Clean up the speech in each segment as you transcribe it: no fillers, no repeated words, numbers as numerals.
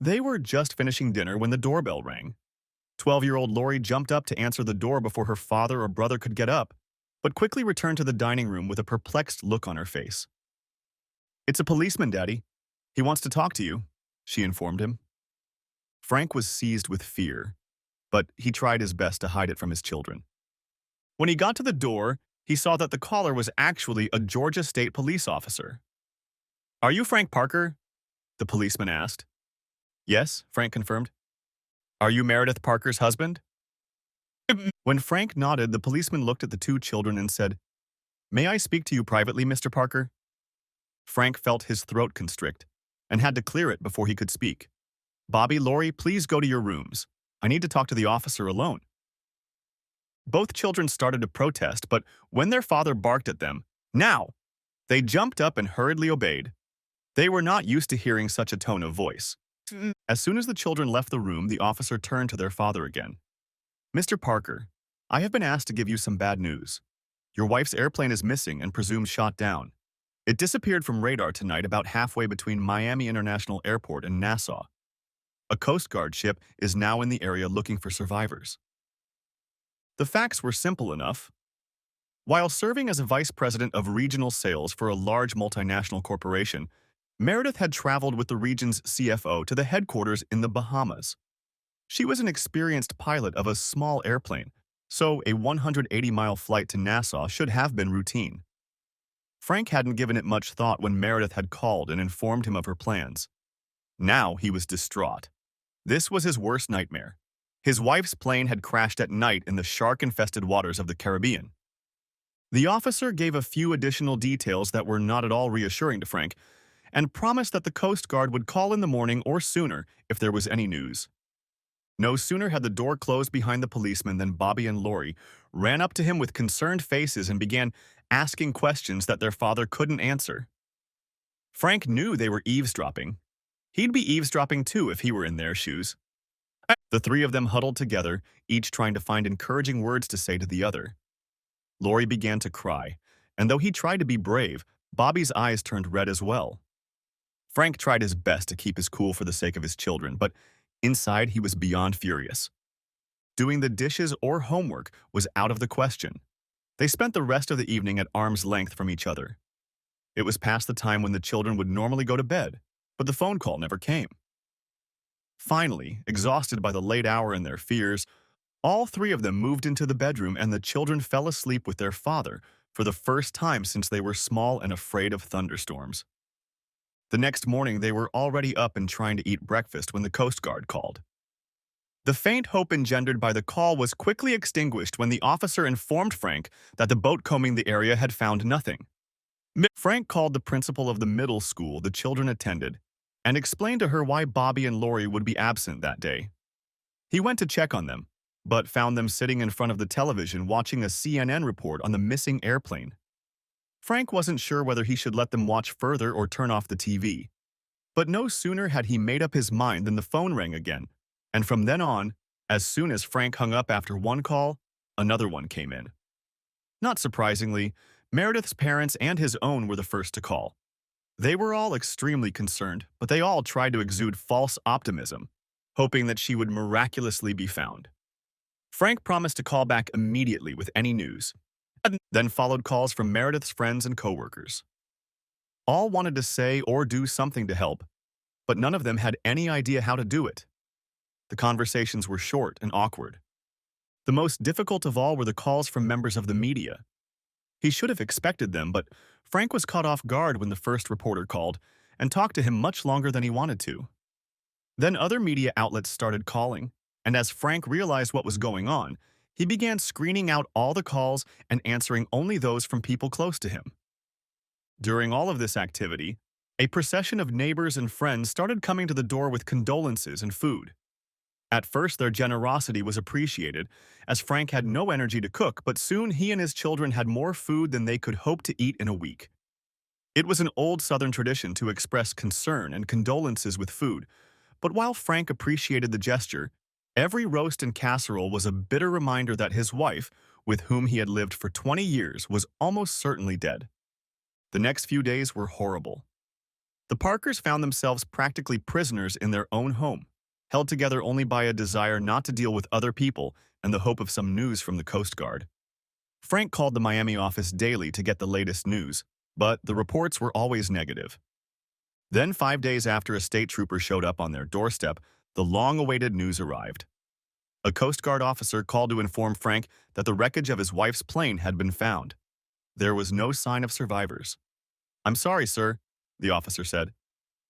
They were just finishing dinner when the doorbell rang. 12-year-old Lori jumped up to answer the door before her father or brother could get up, but quickly returned to the dining room with a perplexed look on her face. "It's a policeman, Daddy. He wants to talk to you," she informed him. Frank was seized with fear, but he tried his best to hide it from his children. When he got to the door, he saw that the caller was actually a Georgia State police officer. "Are you Frank Parker?" the policeman asked. "Yes," Frank confirmed. "Are you Meredith Parker's husband?" When Frank nodded, the policeman looked at the two children and said, "May I speak to you privately, Mr. Parker?" Frank felt his throat constrict and had to clear it before he could speak. "Bobby, Lori, please go to your rooms. I need to talk to the officer alone." Both children started to protest, but when their father barked at them, "Now!" they jumped up and hurriedly obeyed. They were not used to hearing such a tone of voice. As soon as the children left the room, the officer turned to their father again. "Mr. Parker, I have been asked to give you some bad news. Your wife's airplane is missing and presumed shot down. It disappeared from radar tonight about halfway between Miami International Airport and Nassau. A Coast Guard ship is now in the area looking for survivors." The facts were simple enough. While serving as a vice president of regional sales for a large multinational corporation, Meredith had traveled with the region's CFO to the headquarters in the Bahamas. She was an experienced pilot of a small airplane, so a 180-mile flight to Nassau should have been routine. Frank hadn't given it much thought when Meredith had called and informed him of her plans. Now he was distraught. This was his worst nightmare. His wife's plane had crashed at night in the shark-infested waters of the Caribbean. The officer gave a few additional details that were not at all reassuring to Frank, and promised that the Coast Guard would call in the morning or sooner if there was any news. No sooner had the door closed behind the policeman than Bobby and Lori ran up to him with concerned faces and began asking questions that their father couldn't answer. Frank knew they were eavesdropping. He'd be eavesdropping too if he were in their shoes. The three of them huddled together, each trying to find encouraging words to say to the other. Lori began to cry, and though he tried to be brave, Bobby's eyes turned red as well. Frank tried his best to keep his cool for the sake of his children, but inside he was beyond furious. Doing the dishes or homework was out of the question. They spent the rest of the evening at arm's length from each other. It was past the time when the children would normally go to bed, but the phone call never came. Finally, exhausted by the late hour and their fears, all three of them moved into the bedroom and the children fell asleep with their father for the first time since they were small and afraid of thunderstorms. The next morning, they were already up and trying to eat breakfast when the Coast Guard called. The faint hope engendered by the call was quickly extinguished when the officer informed Frank that the boat combing the area had found nothing. Frank called the principal of the middle school the children attended and explained to her why Bobby and Lori would be absent that day. He went to check on them, but found them sitting in front of the television watching a CNN report on the missing airplane. Frank wasn't sure whether he should let them watch further or turn off the TV. But no sooner had he made up his mind than the phone rang again, and from then on, as soon as Frank hung up after one call, another one came in. Not surprisingly, Meredith's parents and his own were the first to call. They were all extremely concerned, but they all tried to exude false optimism, hoping that she would miraculously be found. Frank promised to call back immediately with any news. Then followed calls from Meredith's friends and coworkers. All wanted to say or do something to help, but none of them had any idea how to do it. The conversations were short and awkward. The most difficult of all were the calls from members of the media. He should have expected them, but Frank was caught off guard when the first reporter called and talked to him much longer than he wanted to. Then other media outlets started calling, and as Frank realized what was going on, he began screening out all the calls and answering only those from people close to him. During all of this activity, a procession of neighbors and friends started coming to the door with condolences and food. At first, their generosity was appreciated, as Frank had no energy to cook, but soon he and his children had more food than they could hope to eat in a week. It was an old Southern tradition to express concern and condolences with food, but while Frank appreciated the gesture, every roast and casserole was a bitter reminder that his wife, with whom he had lived for 20 years, was almost certainly dead. The next few days were horrible. The Parkers found themselves practically prisoners in their own home, held together only by a desire not to deal with other people and the hope of some news from the Coast Guard. Frank called the Miami office daily to get the latest news, but the reports were always negative. Then, 5 days after a state trooper showed up on their doorstep, the long-awaited news arrived. A Coast Guard officer called to inform Frank that the wreckage of his wife's plane had been found. There was no sign of survivors. "I'm sorry, sir," the officer said,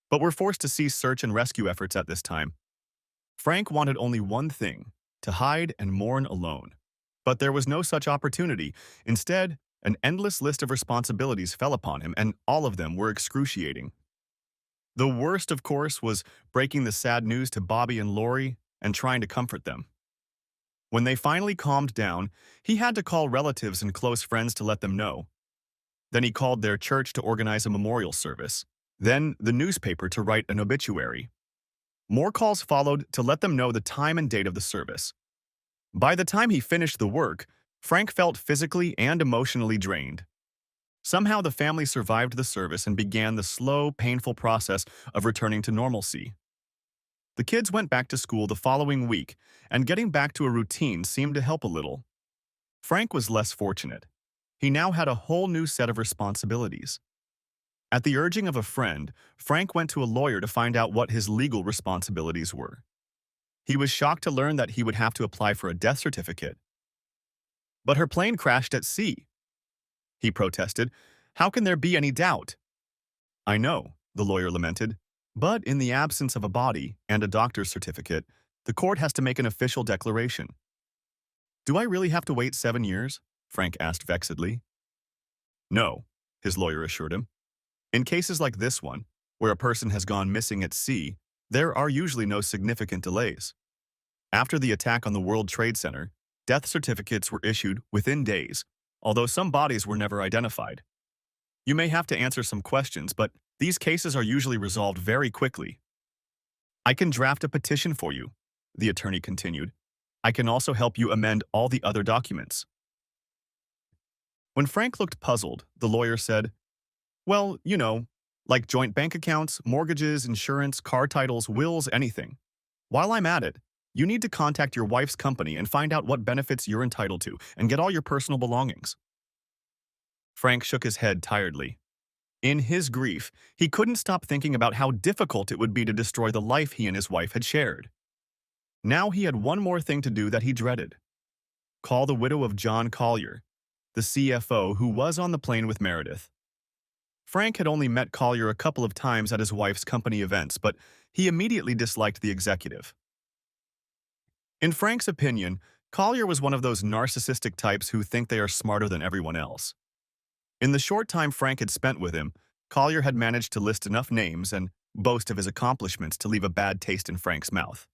"but we're forced to cease search and rescue efforts at this time." Frank wanted only one thing, to hide and mourn alone. But there was no such opportunity. Instead, an endless list of responsibilities fell upon him, and all of them were excruciating. The worst, of course, was breaking the sad news to Bobby and Lori and trying to comfort them. When they finally calmed down, he had to call relatives and close friends to let them know. Then he called their church to organize a memorial service. Then the newspaper to write an obituary. More calls followed to let them know the time and date of the service. By the time he finished the work, Frank felt physically and emotionally drained. Somehow the family survived the service and began the slow, painful process of returning to normalcy. The kids went back to school the following week, and getting back to a routine seemed to help a little. Frank was less fortunate. He now had a whole new set of responsibilities. At the urging of a friend, Frank went to a lawyer to find out what his legal responsibilities were. He was shocked to learn that he would have to apply for a death certificate. "But her plane crashed at sea," he protested. "How can there be any doubt?" "I know," the lawyer lamented, "but in the absence of a body and a doctor's certificate, the court has to make an official declaration." "Do I really have to wait 7 years?" Frank asked vexedly. "No," his lawyer assured him. "In cases like this one, where a person has gone missing at sea, there are usually no significant delays. After the attack on the World Trade Center, death certificates were issued within days, although some bodies were never identified. You may have to answer some questions, but these cases are usually resolved very quickly." "I can draft a petition for you," the attorney continued. "I can also help you amend all the other documents." When Frank looked puzzled, the lawyer said, "Well, like joint bank accounts, mortgages, insurance, car titles, wills, anything. While I'm at it, you need to contact your wife's company and find out what benefits you're entitled to and get all your personal belongings." Frank shook his head tiredly. In his grief, he couldn't stop thinking about how difficult it would be to destroy the life he and his wife had shared. Now he had one more thing to do that he dreaded. Call the widow of John Collier, the CFO who was on the plane with Meredith. Frank had only met Collier a couple of times at his wife's company events, but he immediately disliked the executive. In Frank's opinion, Collier was one of those narcissistic types who think they are smarter than everyone else. In the short time Frank had spent with him, Collier had managed to list enough names and boast of his accomplishments to leave a bad taste in Frank's mouth.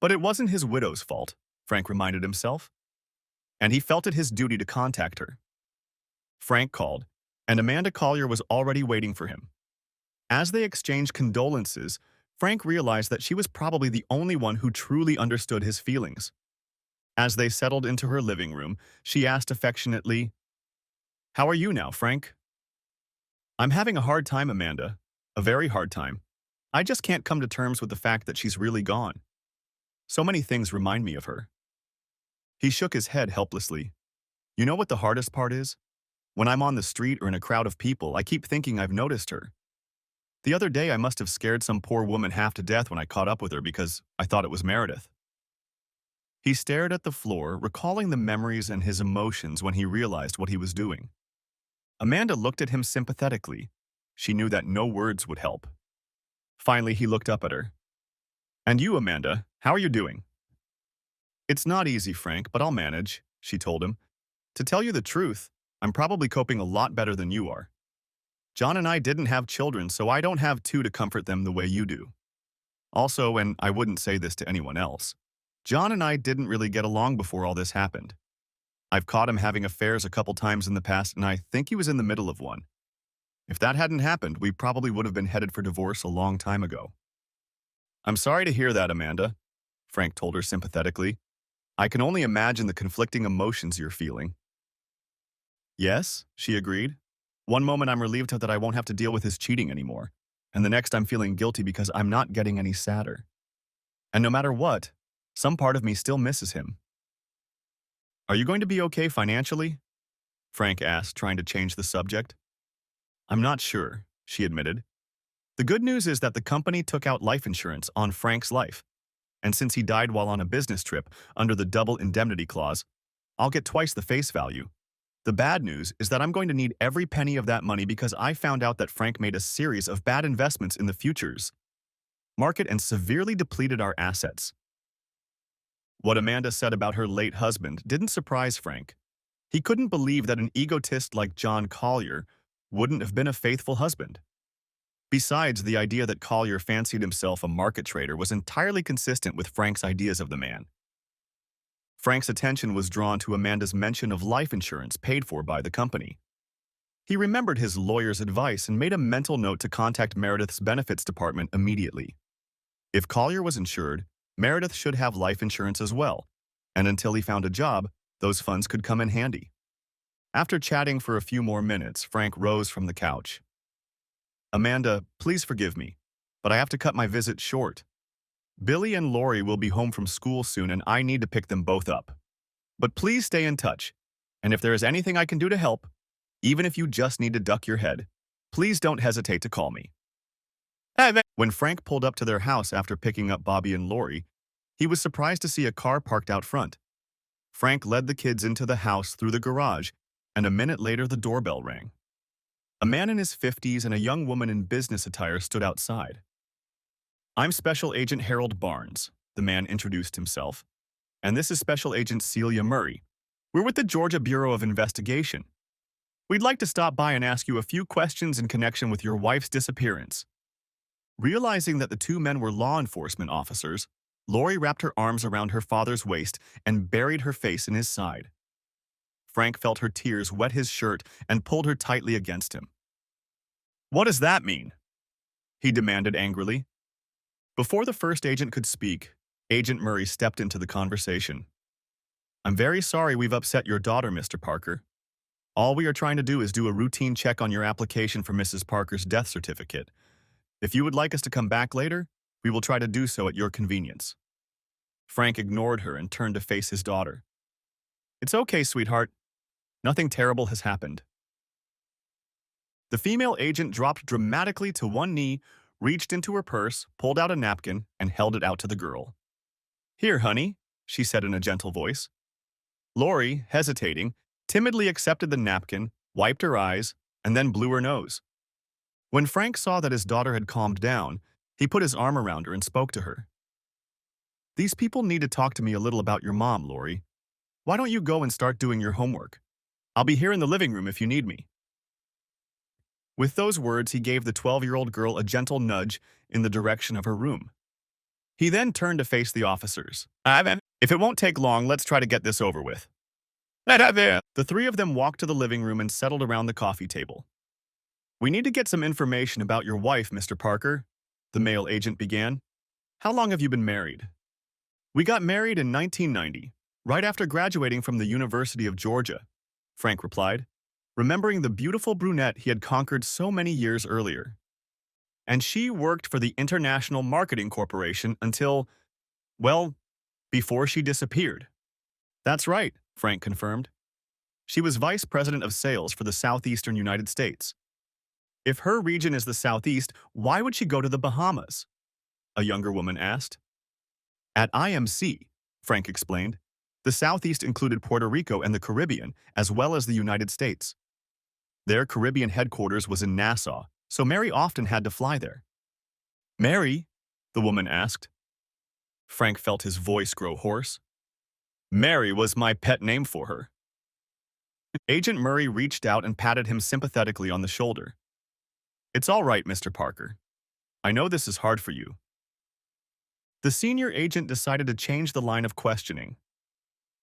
But it wasn't his widow's fault, Frank reminded himself, and he felt it his duty to contact her. Frank called, and Amanda Collier was already waiting for him. As they exchanged condolences, Frank realized that she was probably the only one who truly understood his feelings. As they settled into her living room, she asked affectionately, "How are you now, Frank?" "I'm having a hard time, Amanda. A very hard time. I just can't come to terms with the fact that she's really gone. So many things remind me of her." He shook his head helplessly. "You know what the hardest part is? When I'm on the street or in a crowd of people, I keep thinking I've noticed her. The other day I must have scared some poor woman half to death when I caught up with her because I thought it was Meredith." He stared at the floor, recalling the memories and his emotions when he realized what he was doing. Amanda looked at him sympathetically. She knew that no words would help. Finally, he looked up at her. "And you, Amanda, how are you doing?" "It's not easy, Frank, but I'll manage," she told him. "To tell you the truth, I'm probably coping a lot better than you are. John and I didn't have children, so I don't have two to comfort them the way you do. Also, and I wouldn't say this to anyone else, John and I didn't really get along before all this happened. I've caught him having affairs a couple times in the past, and I think he was in the middle of one. If that hadn't happened, we probably would have been headed for divorce a long time ago." "I'm sorry to hear that, Amanda," Frank told her sympathetically. "I can only imagine the conflicting emotions you're feeling." "Yes," she agreed. "One moment I'm relieved that I won't have to deal with his cheating anymore. and the next I'm feeling guilty because I'm not getting any sadder. And no matter what, some part of me still misses him. Are you going to be okay financially? Frank asked, trying to change the subject. I'm not sure, she admitted. The good news is that the company took out life insurance on Frank's life, and since he died while on a business trip under the double indemnity clause, I'll get twice the face value. The bad news is that I'm going to need every penny of that money because I found out that Frank made a series of bad investments in the futures market and severely depleted our assets. What Amanda said about her late husband didn't surprise Frank. He couldn't believe that an egotist like John Collier wouldn't have been a faithful husband. Besides, the idea that Collier fancied himself a market trader was entirely consistent with Frank's ideas of the man. Frank's attention was drawn to Amanda's mention of life insurance paid for by the company. He remembered his lawyer's advice and made a mental note to contact Meredith's benefits department immediately. If Collier was insured, Meredith should have life insurance as well, and until he found a job, those funds could come in handy. After chatting for a few more minutes, Frank rose from the couch. Amanda, please forgive me, but I have to cut my visit short. Billy and Lori will be home from school soon and I need to pick them both up. But please stay in touch, and if there is anything I can do to help, even if you just need to duck your head, please don't hesitate to call me. When Frank pulled up to their house after picking up Bobby and Lori, he was surprised to see a car parked out front. Frank led the kids into the house through the garage, and a minute later the doorbell rang. A man in his 50s and a young woman in business attire stood outside. I'm Special Agent Harold Barnes, the man introduced himself, and this is Special Agent Celia Murray. We're with the Georgia Bureau of Investigation. We'd like to stop by and ask you a few questions in connection with your wife's disappearance. Realizing that the two men were law enforcement officers, Lori wrapped her arms around her father's waist and buried her face in his side. Frank felt her tears wet his shirt and pulled her tightly against him. What does that mean? He demanded angrily. Before the first agent could speak, Agent Murray stepped into the conversation. I'm very sorry we've upset your daughter, Mr. Parker. All we are trying to do is do a routine check on your application for Mrs. Parker's death certificate. If you would like us to come back later, we will try to do so at your convenience. Frank ignored her and turned to face his daughter. It's okay, sweetheart. Nothing terrible has happened. The female agent dropped dramatically to one knee, reached into her purse, pulled out a napkin, and held it out to the girl. Here, honey, she said in a gentle voice. Lori, hesitating, timidly accepted the napkin, wiped her eyes, and then blew her nose. When Frank saw that his daughter had calmed down, he put his arm around her and spoke to her. These people need to talk to me a little about your mom, Lori. Why don't you go and start doing your homework? I'll be here in the living room if you need me. With those words, he gave the 12-year-old girl a gentle nudge in the direction of her room. He then turned to face the officers. If it won't take long, let's try to get this over with. The three of them walked to the living room and settled around the coffee table. We need to get some information about your wife, Mr. Parker, the male agent began. How long have you been married? We got married in 1990, right after graduating from the University of Georgia, Frank replied, remembering the beautiful brunette he had conquered so many years earlier. And she worked for the International Marketing Corporation until, well, before she disappeared. That's right, Frank confirmed. She was vice president of sales for the southeastern United States. If her region is the Southeast, why would she go to the Bahamas? A younger woman asked. At IMC, Frank explained, the Southeast included Puerto Rico and the Caribbean, as well as the United States. Their Caribbean headquarters was in Nassau, so Mary often had to fly there. Mary? The woman asked. Frank felt his voice grow hoarse. Mary was my pet name for her. Agent Murray reached out and patted him sympathetically on the shoulder. It's all right, Mr. Parker. I know this is hard for you. The senior agent decided to change the line of questioning.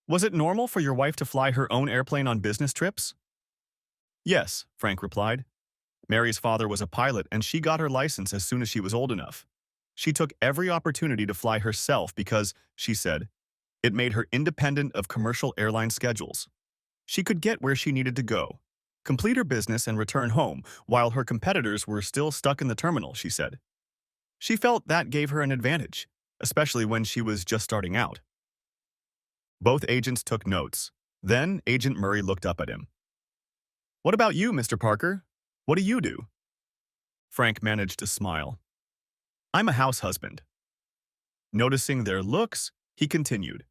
Was it normal for your wife to fly her own airplane on business trips? Yes, Frank replied. Mary's father was a pilot and she got her license as soon as she was old enough. She took every opportunity to fly herself because, she said, it made her independent of commercial airline schedules. She could get where she needed to go, complete her business and return home, while her competitors were still stuck in the terminal, she said. She felt that gave her an advantage, especially when she was just starting out. Both agents took notes. Then Agent Murray looked up at him. "What about you, Mr. Parker? What do you do?" Frank managed to smile. "I'm a house husband." Noticing their looks, he continued.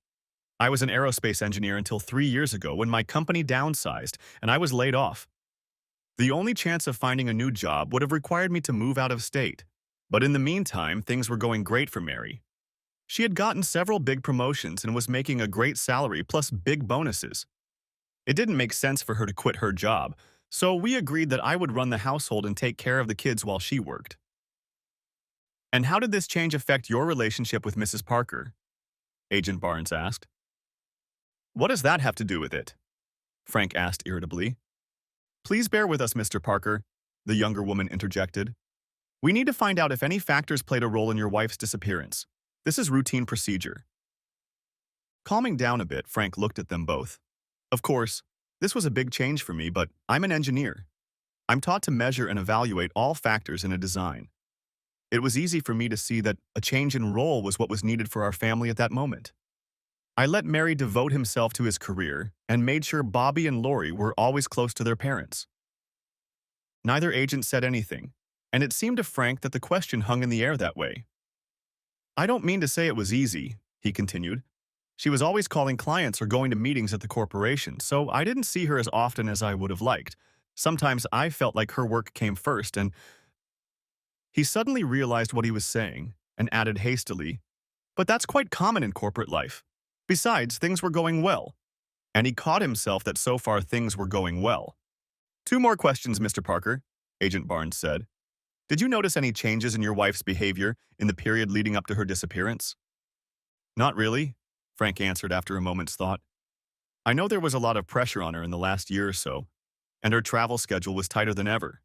"I was an aerospace engineer until 3 years ago when my company downsized and I was laid off. The only chance of finding a new job would have required me to move out of state. But in the meantime, things were going great for Mary. She had gotten several big promotions and was making a great salary plus big bonuses. It didn't make sense for her to quit her job, so we agreed that I would run the household and take care of the kids while she worked." "And how did this change affect your relationship with Mrs. Parker?" Agent Barnes asked. "What does that have to do with it?" Frank asked irritably. "Please bear with us, Mr. Parker," the younger woman interjected. "We need to find out if any factors played a role in your wife's disappearance. This is routine procedure." Calming down a bit, Frank looked at them both. "Of course, this was a big change for me, but I'm an engineer. I'm taught to measure and evaluate all factors in a design. It was easy for me to see that a change in role was what was needed for our family at that moment. I let Mary devote himself to his career and made sure Bobby and Lori were always close to their parents." Neither agent said anything, and it seemed to Frank that the question hung in the air that way. "I don't mean to say it was easy," he continued. "She was always calling clients or going to meetings at the corporation, so I didn't see her as often as I would have liked. Sometimes I felt like her work came first, and—" He suddenly realized what he was saying and added hastily, "But that's quite common in corporate life. Besides, things were going well." And he caught himself that so far things were going well. "Two more questions, Mr. Parker," Agent Barnes said. "Did you notice any changes in your wife's behavior in the period leading up to her disappearance?" "Not really," Frank answered after a moment's thought. "I know there was a lot of pressure on her in the last year or so, and her travel schedule was tighter than ever.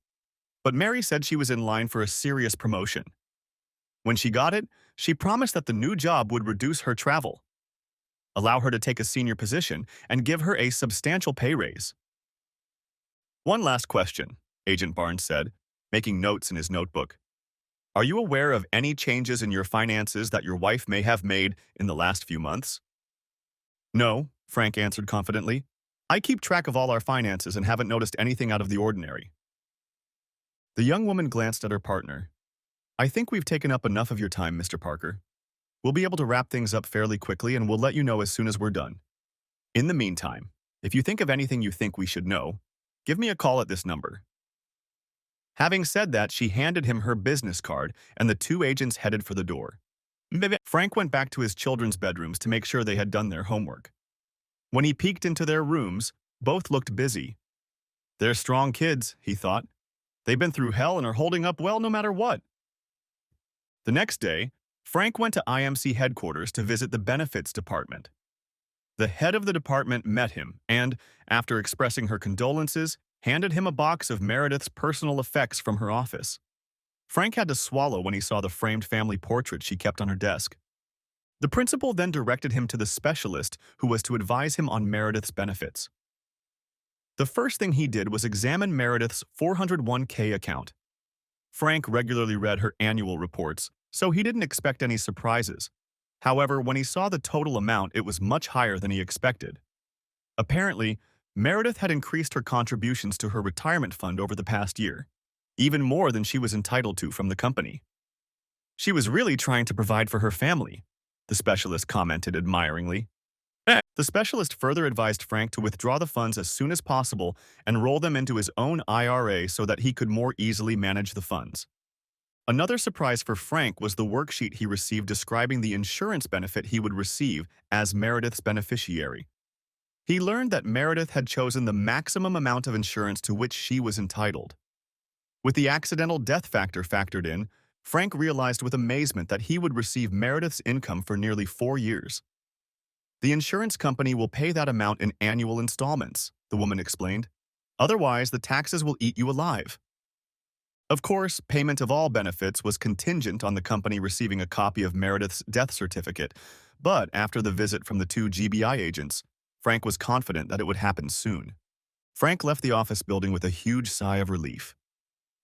But Mary said she was in line for a serious promotion. When she got it, she promised that the new job would reduce her travel, allow her to take a senior position, and give her a substantial pay raise." "One last question," Agent Barnes said, making notes in his notebook. "Are you aware of any changes in your finances that your wife may have made in the last few months?" "No," Frank answered confidently. "I keep track of all our finances and haven't noticed anything out of the ordinary." The young woman glanced at her partner. "I think we've taken up enough of your time, Mr. Parker. We'll be able to wrap things up fairly quickly and we'll let you know as soon as we're done. In the meantime, if you think of anything you think we should know, give me a call at this number." Having said that, she handed him her business card and the two agents headed for the door. Frank went back to his children's bedrooms to make sure they had done their homework. When he peeked into their rooms, both looked busy. "They're strong kids," he thought. "They've been through hell and are holding up well no matter what." The next day, Frank went to IMC headquarters to visit the benefits department. The head of the department met him and, after expressing her condolences, handed him a box of Meredith's personal effects from her office. Frank had to swallow when he saw the framed family portrait she kept on her desk. The principal then directed him to the specialist who was to advise him on Meredith's benefits. The first thing he did was examine Meredith's 401k account. Frank regularly read her annual reports, so he didn't expect any surprises. However, when he saw the total amount, it was much higher than he expected. Apparently, Meredith had increased her contributions to her retirement fund over the past year, even more than she was entitled to from the company. "She was really trying to provide for her family," the specialist commented admiringly. The specialist further advised Frank to withdraw the funds as soon as possible and roll them into his own IRA so that he could more easily manage the funds. Another surprise for Frank was the worksheet he received describing the insurance benefit he would receive as Meredith's beneficiary. He learned that Meredith had chosen the maximum amount of insurance to which she was entitled. With the accidental death factor factored in, Frank realized with amazement that he would receive Meredith's income for nearly 4 years. "The insurance company will pay that amount in annual installments," the woman explained. "Otherwise, the taxes will eat you alive." Of course, payment of all benefits was contingent on the company receiving a copy of Meredith's death certificate, but after the visit from the two GBI agents, Frank was confident that it would happen soon. Frank left the office building with a huge sigh of relief.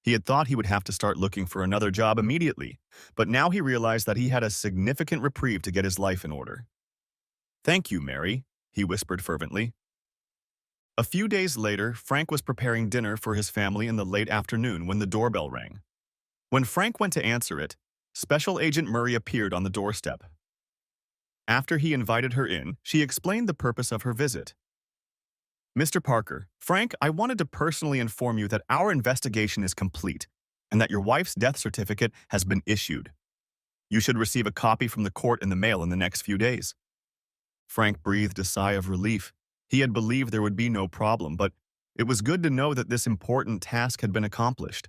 He had thought he would have to start looking for another job immediately, but now he realized that he had a significant reprieve to get his life in order. "Thank you, Mary," he whispered fervently. A few days later, Frank was preparing dinner for his family in the late afternoon when the doorbell rang. When Frank went to answer it, Special Agent Murray appeared on the doorstep. After he invited her in, she explained the purpose of her visit. "Mr. Parker, Frank, I wanted to personally inform you that our investigation is complete and that your wife's death certificate has been issued. You should receive a copy from the court in the mail in the next few days." Frank breathed a sigh of relief. He had believed there would be no problem, but it was good to know that this important task had been accomplished.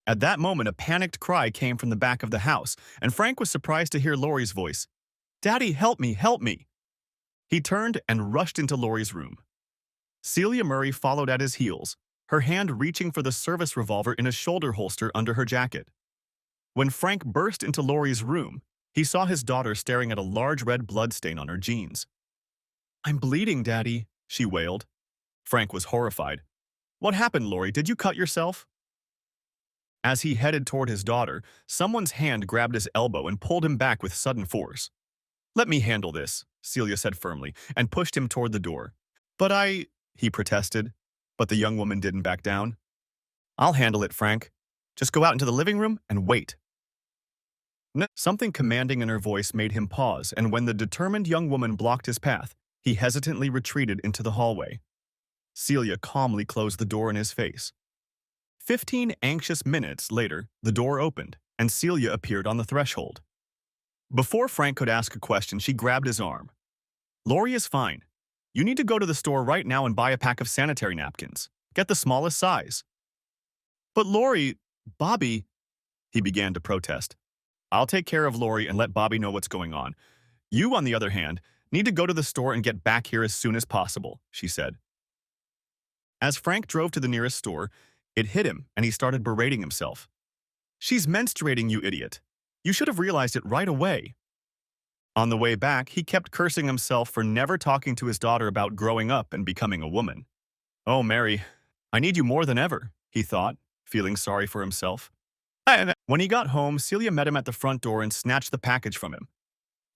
At that moment, a panicked cry came from the back of the house, and Frank was surprised to hear Laurie's voice. "Daddy, help me, help me!" He turned and rushed into Laurie's room. Celia Murray followed at his heels, her hand reaching for the service revolver in a shoulder holster under her jacket. When Frank burst into Laurie's room, he saw his daughter staring at a large red bloodstain on her jeans. "I'm bleeding, Daddy," she wailed. Frank was horrified. "What happened, Laurie? Did you cut yourself?" As he headed toward his daughter, someone's hand grabbed his elbow and pulled him back with sudden force. "Let me handle this," Celia said firmly, and pushed him toward the door. He protested, but the young woman didn't back down. "I'll handle it, Frank. Just go out into the living room and wait." Something commanding in her voice made him pause, and when the determined young woman blocked his path, he hesitantly retreated into the hallway. Celia calmly closed the door in his face. 15 anxious minutes later, the door opened, and Celia appeared on the threshold. Before Frank could ask a question, she grabbed his arm. "Laurie is fine. You need to go to the store right now and buy a pack of sanitary napkins. Get the smallest size." "But Laurie, Bobby," he began to protest. "I'll take care of Laurie and let Bobby know what's going on. You, on the other hand, need to go to the store and get back here as soon as possible," she said. As Frank drove to the nearest store, it hit him and he started berating himself. "She's menstruating, you idiot. You should have realized it right away." On the way back, he kept cursing himself for never talking to his daughter about growing up and becoming a woman. "Oh, Mary, I need you more than ever," he thought, feeling sorry for himself. When he got home, Celia met him at the front door and snatched the package from him.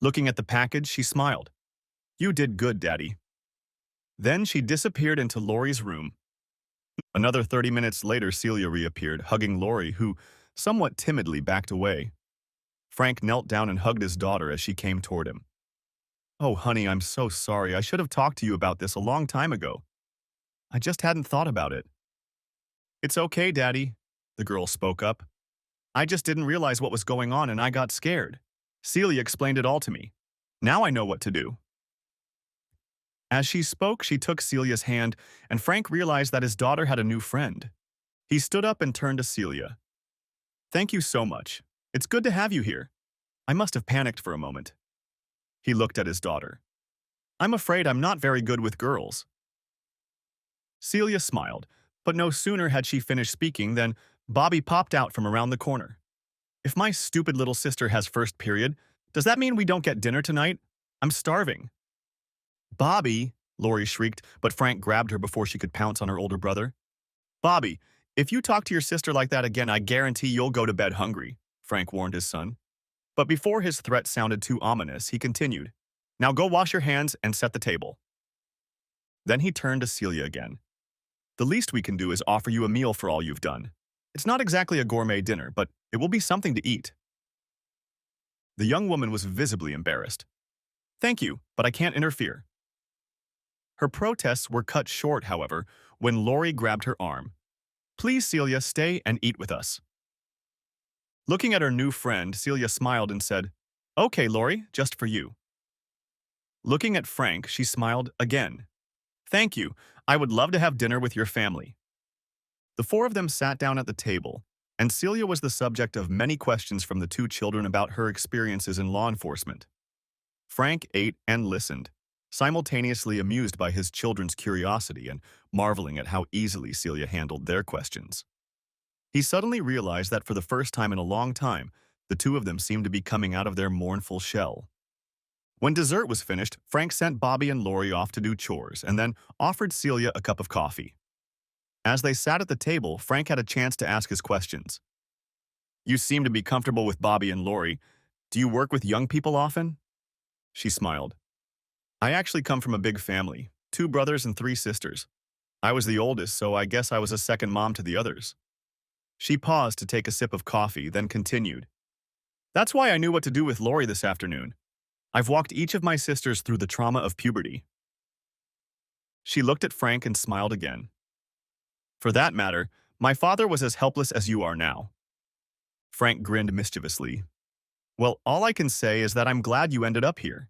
Looking at the package, she smiled. "You did good, Daddy." Then she disappeared into Laurie's room. Another 30 minutes later, Celia reappeared, hugging Laurie, who somewhat timidly backed away. Frank knelt down and hugged his daughter as she came toward him. "Oh, honey, I'm so sorry. I should have talked to you about this a long time ago. I just hadn't thought about it." "It's okay, Daddy," the girl spoke up. "I just didn't realize what was going on and I got scared. Celia explained it all to me. Now I know what to do." As she spoke, she took Celia's hand, and Frank realized that his daughter had a new friend. He stood up and turned to Celia. "Thank you so much. It's good to have you here. I must have panicked for a moment." He looked at his daughter. "I'm afraid I'm not very good with girls." Celia smiled, but no sooner had she finished speaking than Bobby popped out from around the corner. "If my stupid little sister has first period, does that mean we don't get dinner tonight? I'm starving." "Bobby," Laurie shrieked, but Frank grabbed her before she could pounce on her older brother. "Bobby, if you talk to your sister like that again, I guarantee you'll go to bed hungry," Frank warned his son. But before his threat sounded too ominous, he continued, "Now go wash your hands and set the table." Then he turned to Celia again. "The least we can do is offer you a meal for all you've done. It's not exactly a gourmet dinner, but it will be something to eat." The young woman was visibly embarrassed. "Thank you, but I can't interfere." Her protests were cut short, however, when Laurie grabbed her arm. "Please, Celia, stay and eat with us." Looking at her new friend, Celia smiled and said, "Okay, Laurie, just for you." Looking at Frank, she smiled again. "Thank you. I would love to have dinner with your family." The four of them sat down at the table, and Celia was the subject of many questions from the two children about her experiences in law enforcement. Frank ate and listened, simultaneously amused by his children's curiosity and marveling at how easily Celia handled their questions. He suddenly realized that for the first time in a long time, the two of them seemed to be coming out of their mournful shell. When dessert was finished, Frank sent Bobby and Laurie off to do chores and then offered Celia a cup of coffee. As they sat at the table, Frank had a chance to ask his questions. You seem to be comfortable with Bobby and Lori. Do you work with young people often? She smiled. I actually come from a big family, 2 brothers and 3 sisters. I was the oldest, so I guess I was a second mom to the others. She paused to take a sip of coffee, then continued. That's why I knew what to do with Lori this afternoon. I've walked each of my sisters through the trauma of puberty. She looked at Frank and smiled again. For that matter, my father was as helpless as you are now. Frank grinned mischievously. Well, all I can say is that I'm glad you ended up here.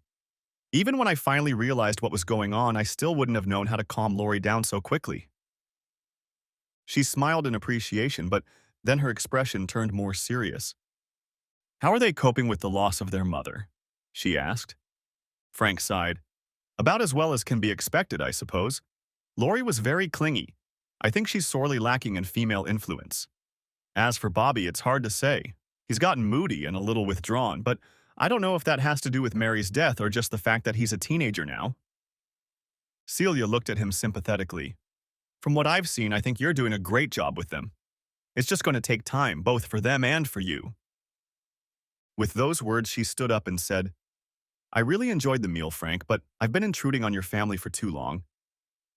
Even when I finally realized what was going on, I still wouldn't have known how to calm Lori down so quickly. She smiled in appreciation, but then her expression turned more serious. How are they coping with the loss of their mother? She asked. Frank sighed. About as well as can be expected, I suppose. Lori was very clingy. I think she's sorely lacking in female influence. As for Bobby, it's hard to say. He's gotten moody and a little withdrawn, but I don't know if that has to do with Mary's death or just the fact that he's a teenager now. Celia looked at him sympathetically. From what I've seen, I think you're doing a great job with them. It's just going to take time, both for them and for you. With those words, she stood up and said, I really enjoyed the meal, Frank, but I've been intruding on your family for too long.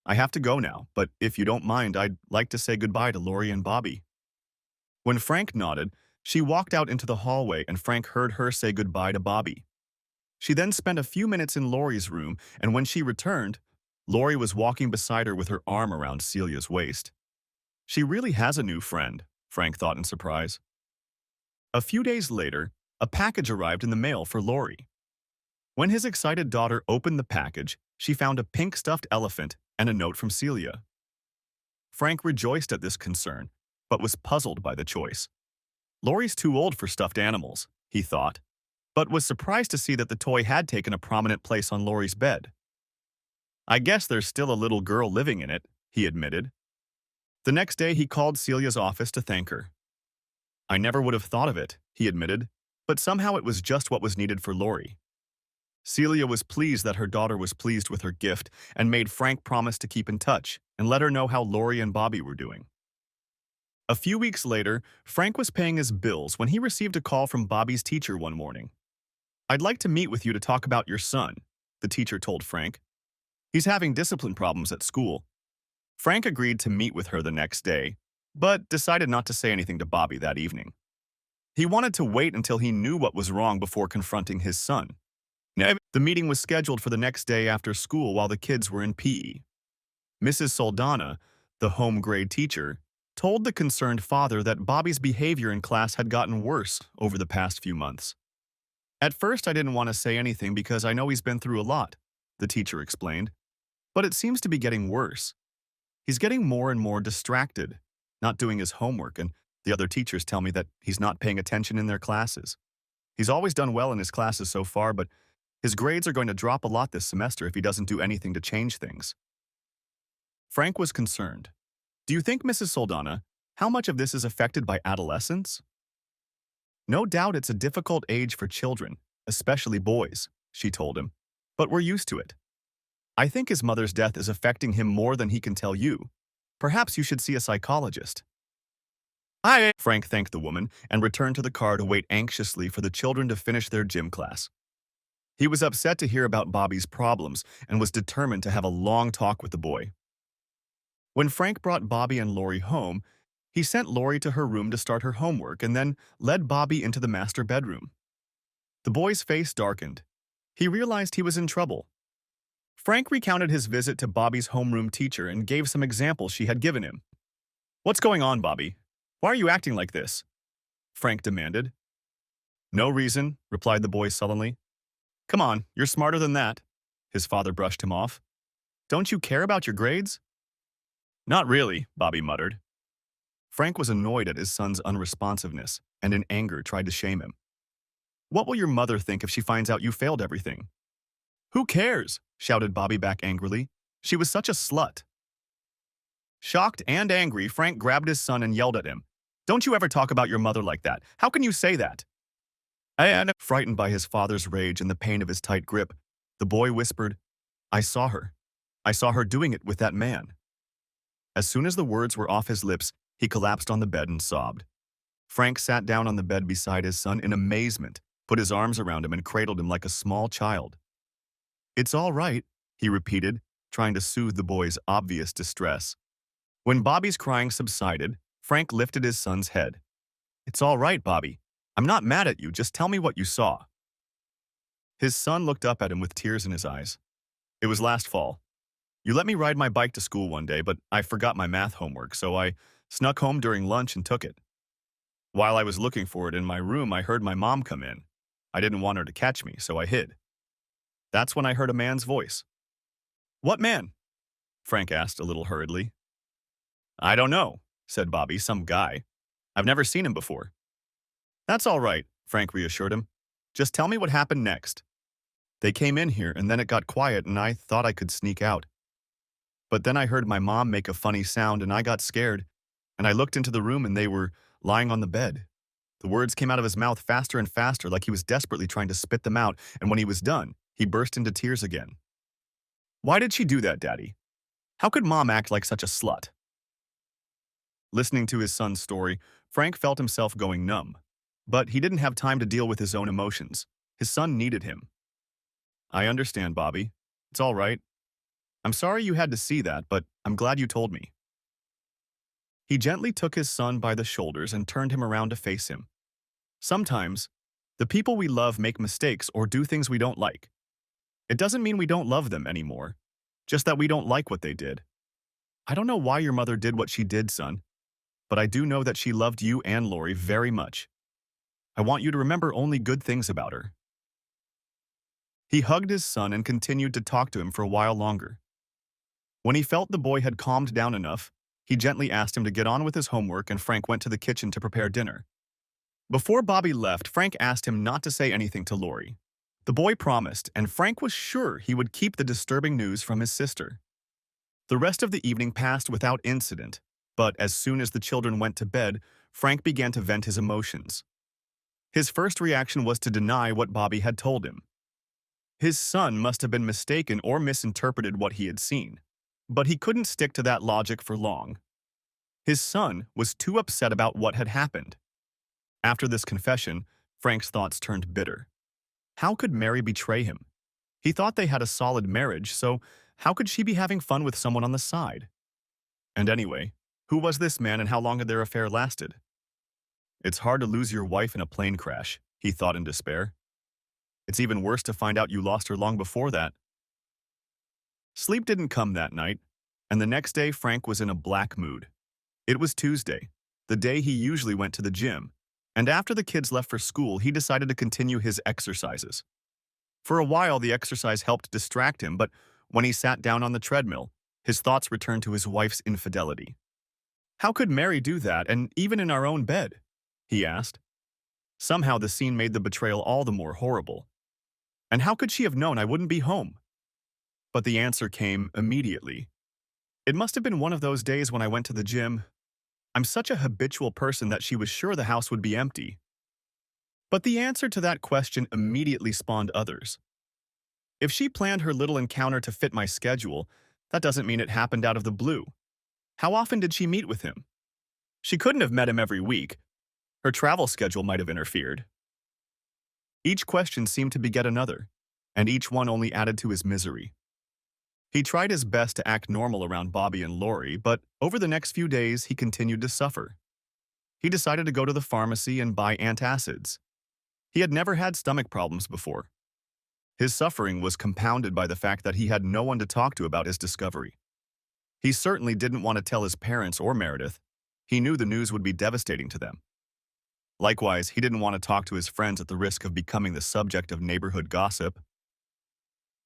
I have to go now, but if you don't mind, I'd like to say goodbye to Lori and Bobby. When Frank nodded, she walked out into the hallway and Frank heard her say goodbye to Bobby. She then spent a few minutes in Lori's room, and when she returned, Lori was walking beside her with her arm around Celia's waist. She really has a new friend, Frank thought in surprise. A few days later, a package arrived in the mail for Lori. When his excited daughter opened the package, she found a pink stuffed elephant and a note from Celia. Frank rejoiced at this concern, but was puzzled by the choice. Lori's too old for stuffed animals, he thought, but was surprised to see that the toy had taken a prominent place on Lori's bed. I guess there's still a little girl living in it, he admitted. The next day, he called Celia's office to thank her. I never would have thought of it, he admitted, but somehow it was just what was needed for Lori. Celia was pleased that her daughter was pleased with her gift and made Frank promise to keep in touch and let her know how Lori and Bobby were doing. A few weeks later, Frank was paying his bills when he received a call from Bobby's teacher one morning. I'd like to meet with you to talk about your son, the teacher told Frank. He's having discipline problems at school. Frank agreed to meet with her the next day, but decided not to say anything to Bobby that evening. He wanted to wait until he knew what was wrong before confronting his son. The meeting was scheduled for the next day after school while the kids were in PE. Mrs. Soldana, the home grade teacher, told the concerned father that Bobby's behavior in class had gotten worse over the past few months. At first, I didn't want to say anything because I know he's been through a lot, the teacher explained, but it seems to be getting worse. He's getting more and more distracted, not doing his homework, and the other teachers tell me that he's not paying attention in their classes. He's always done well in his classes so far, but his grades are going to drop a lot this semester if he doesn't do anything to change things. Frank was concerned. Do you think, Mrs. Soldana, how much of this is affected by adolescence? No doubt it's a difficult age for children, especially boys, she told him, but we're used to it. I think his mother's death is affecting him more than he can tell you. Perhaps you should see a psychologist. Frank thanked the woman and returned to the car to wait anxiously for the children to finish their gym class. He was upset to hear about Bobby's problems and was determined to have a long talk with the boy. When Frank brought Bobby and Lori home, he sent Lori to her room to start her homework and then led Bobby into the master bedroom. The boy's face darkened. He realized he was in trouble. Frank recounted his visit to Bobby's homeroom teacher and gave some examples she had given him. What's going on, Bobby? Why are you acting like this? Frank demanded. No reason, replied the boy sullenly. Come on, you're smarter than that. His father brushed him off. Don't you care about your grades? Not really, Bobby muttered. Frank was annoyed at his son's unresponsiveness and in anger tried to shame him. What will your mother think if she finds out you failed everything? Who cares? Shouted Bobby back angrily. She was such a slut. Shocked and angry, Frank grabbed his son and yelled at him. Don't you ever talk about your mother like that. How can you say that? And, frightened by his father's rage and the pain of his tight grip, the boy whispered, I saw her. I saw her doing it with that man. As soon as the words were off his lips, he collapsed on the bed and sobbed. Frank sat down on the bed beside his son in amazement, put his arms around him and cradled him like a small child. "It's all right," he repeated, trying to soothe the boy's obvious distress. When Bobby's crying subsided, Frank lifted his son's head. "It's all right, Bobby. I'm not mad at you, just tell me what you saw." His son looked up at him with tears in his eyes. "It was last fall. You let me ride my bike to school one day, but I forgot my math homework, so I snuck home during lunch and took it. While I was looking for it in my room, I heard my mom come in. I didn't want her to catch me, so I hid. That's when I heard a man's voice." "What man?" Frank asked a little hurriedly. "I don't know," said Bobby, "some guy. I've never seen him before." "That's all right," Frank reassured him. "Just tell me what happened next." "They came in here, and then it got quiet, and I thought I could sneak out. But then I heard my mom make a funny sound, and I got scared, and I looked into the room, and they were lying on the bed." The words came out of his mouth faster and faster, like he was desperately trying to spit them out, and when he was done, he burst into tears again. "Why did she do that, Daddy? How could Mom act like such a slut?" Listening to his son's story, Frank felt himself going numb. But he didn't have time to deal with his own emotions. His son needed him. "I understand, Bobby. It's all right. I'm sorry you had to see that, but I'm glad you told me." He gently took his son by the shoulders and turned him around to face him. "Sometimes, the people we love make mistakes or do things we don't like. It doesn't mean we don't love them anymore, just that we don't like what they did. I don't know why your mother did what she did, son, but I do know that she loved you and Lori very much. I want you to remember only good things about her." He hugged his son and continued to talk to him for a while longer. When he felt the boy had calmed down enough, he gently asked him to get on with his homework, and Frank went to the kitchen to prepare dinner. Before Bobby left, Frank asked him not to say anything to Lori. The boy promised, and Frank was sure he would keep the disturbing news from his sister. The rest of the evening passed without incident, but as soon as the children went to bed, Frank began to vent his emotions. His first reaction was to deny what Bobby had told him. His son must have been mistaken or misinterpreted what he had seen. But he couldn't stick to that logic for long. His son was too upset about what had happened. After this confession, Frank's thoughts turned bitter. How could Mary betray him? He thought they had a solid marriage, so how could she be having fun with someone on the side? And anyway, who was this man and how long had their affair lasted? It's hard to lose your wife in a plane crash, he thought in despair. It's even worse to find out you lost her long before that. Sleep didn't come that night, and the next day Frank was in a black mood. It was Tuesday, the day he usually went to the gym, and after the kids left for school, he decided to continue his exercises. For a while, the exercise helped distract him, but when he sat down on the treadmill, his thoughts returned to his wife's infidelity. "How could Mary do that, and even in our own bed?" he asked. Somehow the scene made the betrayal all the more horrible. And how could she have known I wouldn't be home? But the answer came immediately. It must have been one of those days when I went to the gym. I'm such a habitual person that she was sure the house would be empty. But the answer to that question immediately spawned others. If she planned her little encounter to fit my schedule, that doesn't mean it happened out of the blue. How often did she meet with him? She couldn't have met him every week. Her travel schedule might have interfered. Each question seemed to beget another, and each one only added to his misery. He tried his best to act normal around Bobby and Lori, but over the next few days, he continued to suffer. He decided to go to the pharmacy and buy antacids. He had never had stomach problems before. His suffering was compounded by the fact that he had no one to talk to about his discovery. He certainly didn't want to tell his parents or Meredith. He knew the news would be devastating to them. Likewise, he didn't want to talk to his friends at the risk of becoming the subject of neighborhood gossip.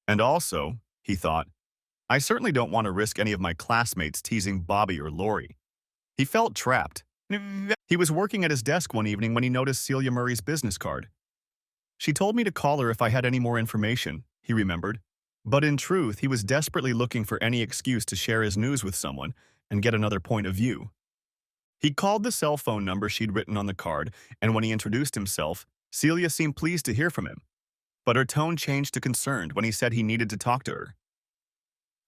And also, he thought, I certainly don't want to risk any of my classmates teasing Bobby or Lori. He felt trapped. He was working at his desk one evening when he noticed Celia Murray's business card. She told me to call her if I had any more information, he remembered. But in truth, he was desperately looking for any excuse to share his news with someone and get another point of view. He called the cell phone number she'd written on the card, and when he introduced himself, Celia seemed pleased to hear from him. But her tone changed to concerned when he said he needed to talk to her.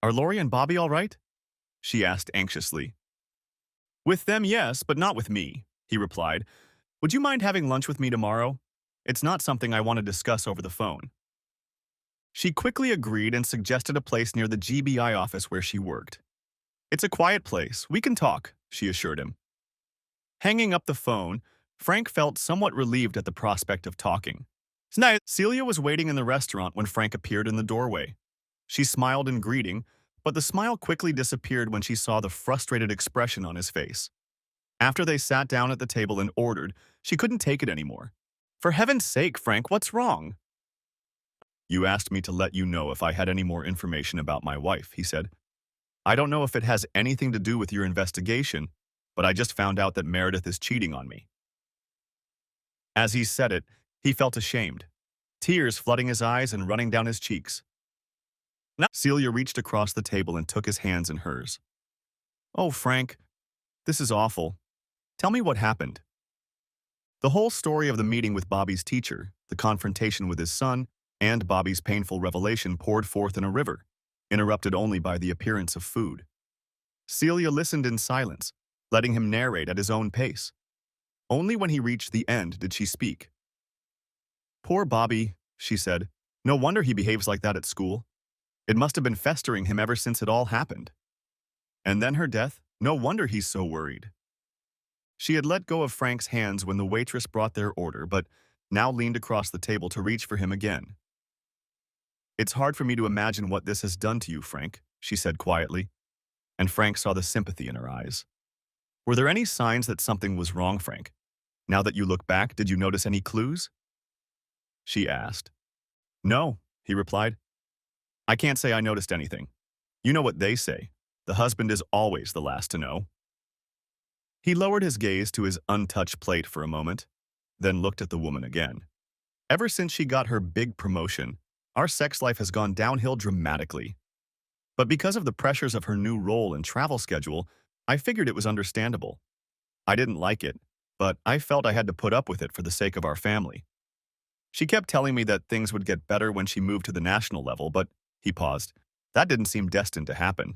Are Lori and Bobby all right? She asked anxiously. With them, yes, but not with me, he replied. Would you mind having lunch with me tomorrow? It's not something I want to discuss over the phone. She quickly agreed and suggested a place near the GBI office where she worked. It's a quiet place. We can talk, she assured him. Hanging up the phone, Frank felt somewhat relieved at the prospect of talking. Celia was waiting in the restaurant when Frank appeared in the doorway. She smiled in greeting, but the smile quickly disappeared when she saw the frustrated expression on his face. After they sat down at the table and ordered, she couldn't take it anymore. For heaven's sake, Frank, what's wrong? You asked me to let you know if I had any more information about my wife, he said. I don't know if it has anything to do with your investigation, but I just found out that Meredith is cheating on me. As he said it, he felt ashamed, tears flooding his eyes and running down his cheeks. Now, Celia reached across the table and took his hands in hers. Oh, Frank, this is awful. Tell me what happened. The whole story of the meeting with Bobby's teacher, the confrontation with his son, and Bobby's painful revelation poured forth in a river, interrupted only by the appearance of food. Celia listened in silence, letting him narrate at his own pace. Only when he reached the end did she speak. Poor Bobby, she said. No wonder he behaves like that at school. It must have been festering him ever since it all happened. And then her death, no wonder he's so worried. She had let go of Frank's hands when the waitress brought their order, but now leaned across the table to reach for him again. It's hard for me to imagine what this has done to you, Frank, she said quietly, and Frank saw the sympathy in her eyes. Were there any signs that something was wrong, Frank? Now that you look back, did you notice any clues? She asked. No, he replied. I can't say I noticed anything. You know what they say. The husband is always the last to know. He lowered his gaze to his untouched plate for a moment, then looked at the woman again. Ever since she got her big promotion, our sex life has gone downhill dramatically. But because of the pressures of her new role and travel schedule, I figured it was understandable. I didn't like it, but I felt I had to put up with it for the sake of our family. She kept telling me that things would get better when she moved to the national level, but he paused. That didn't seem destined to happen.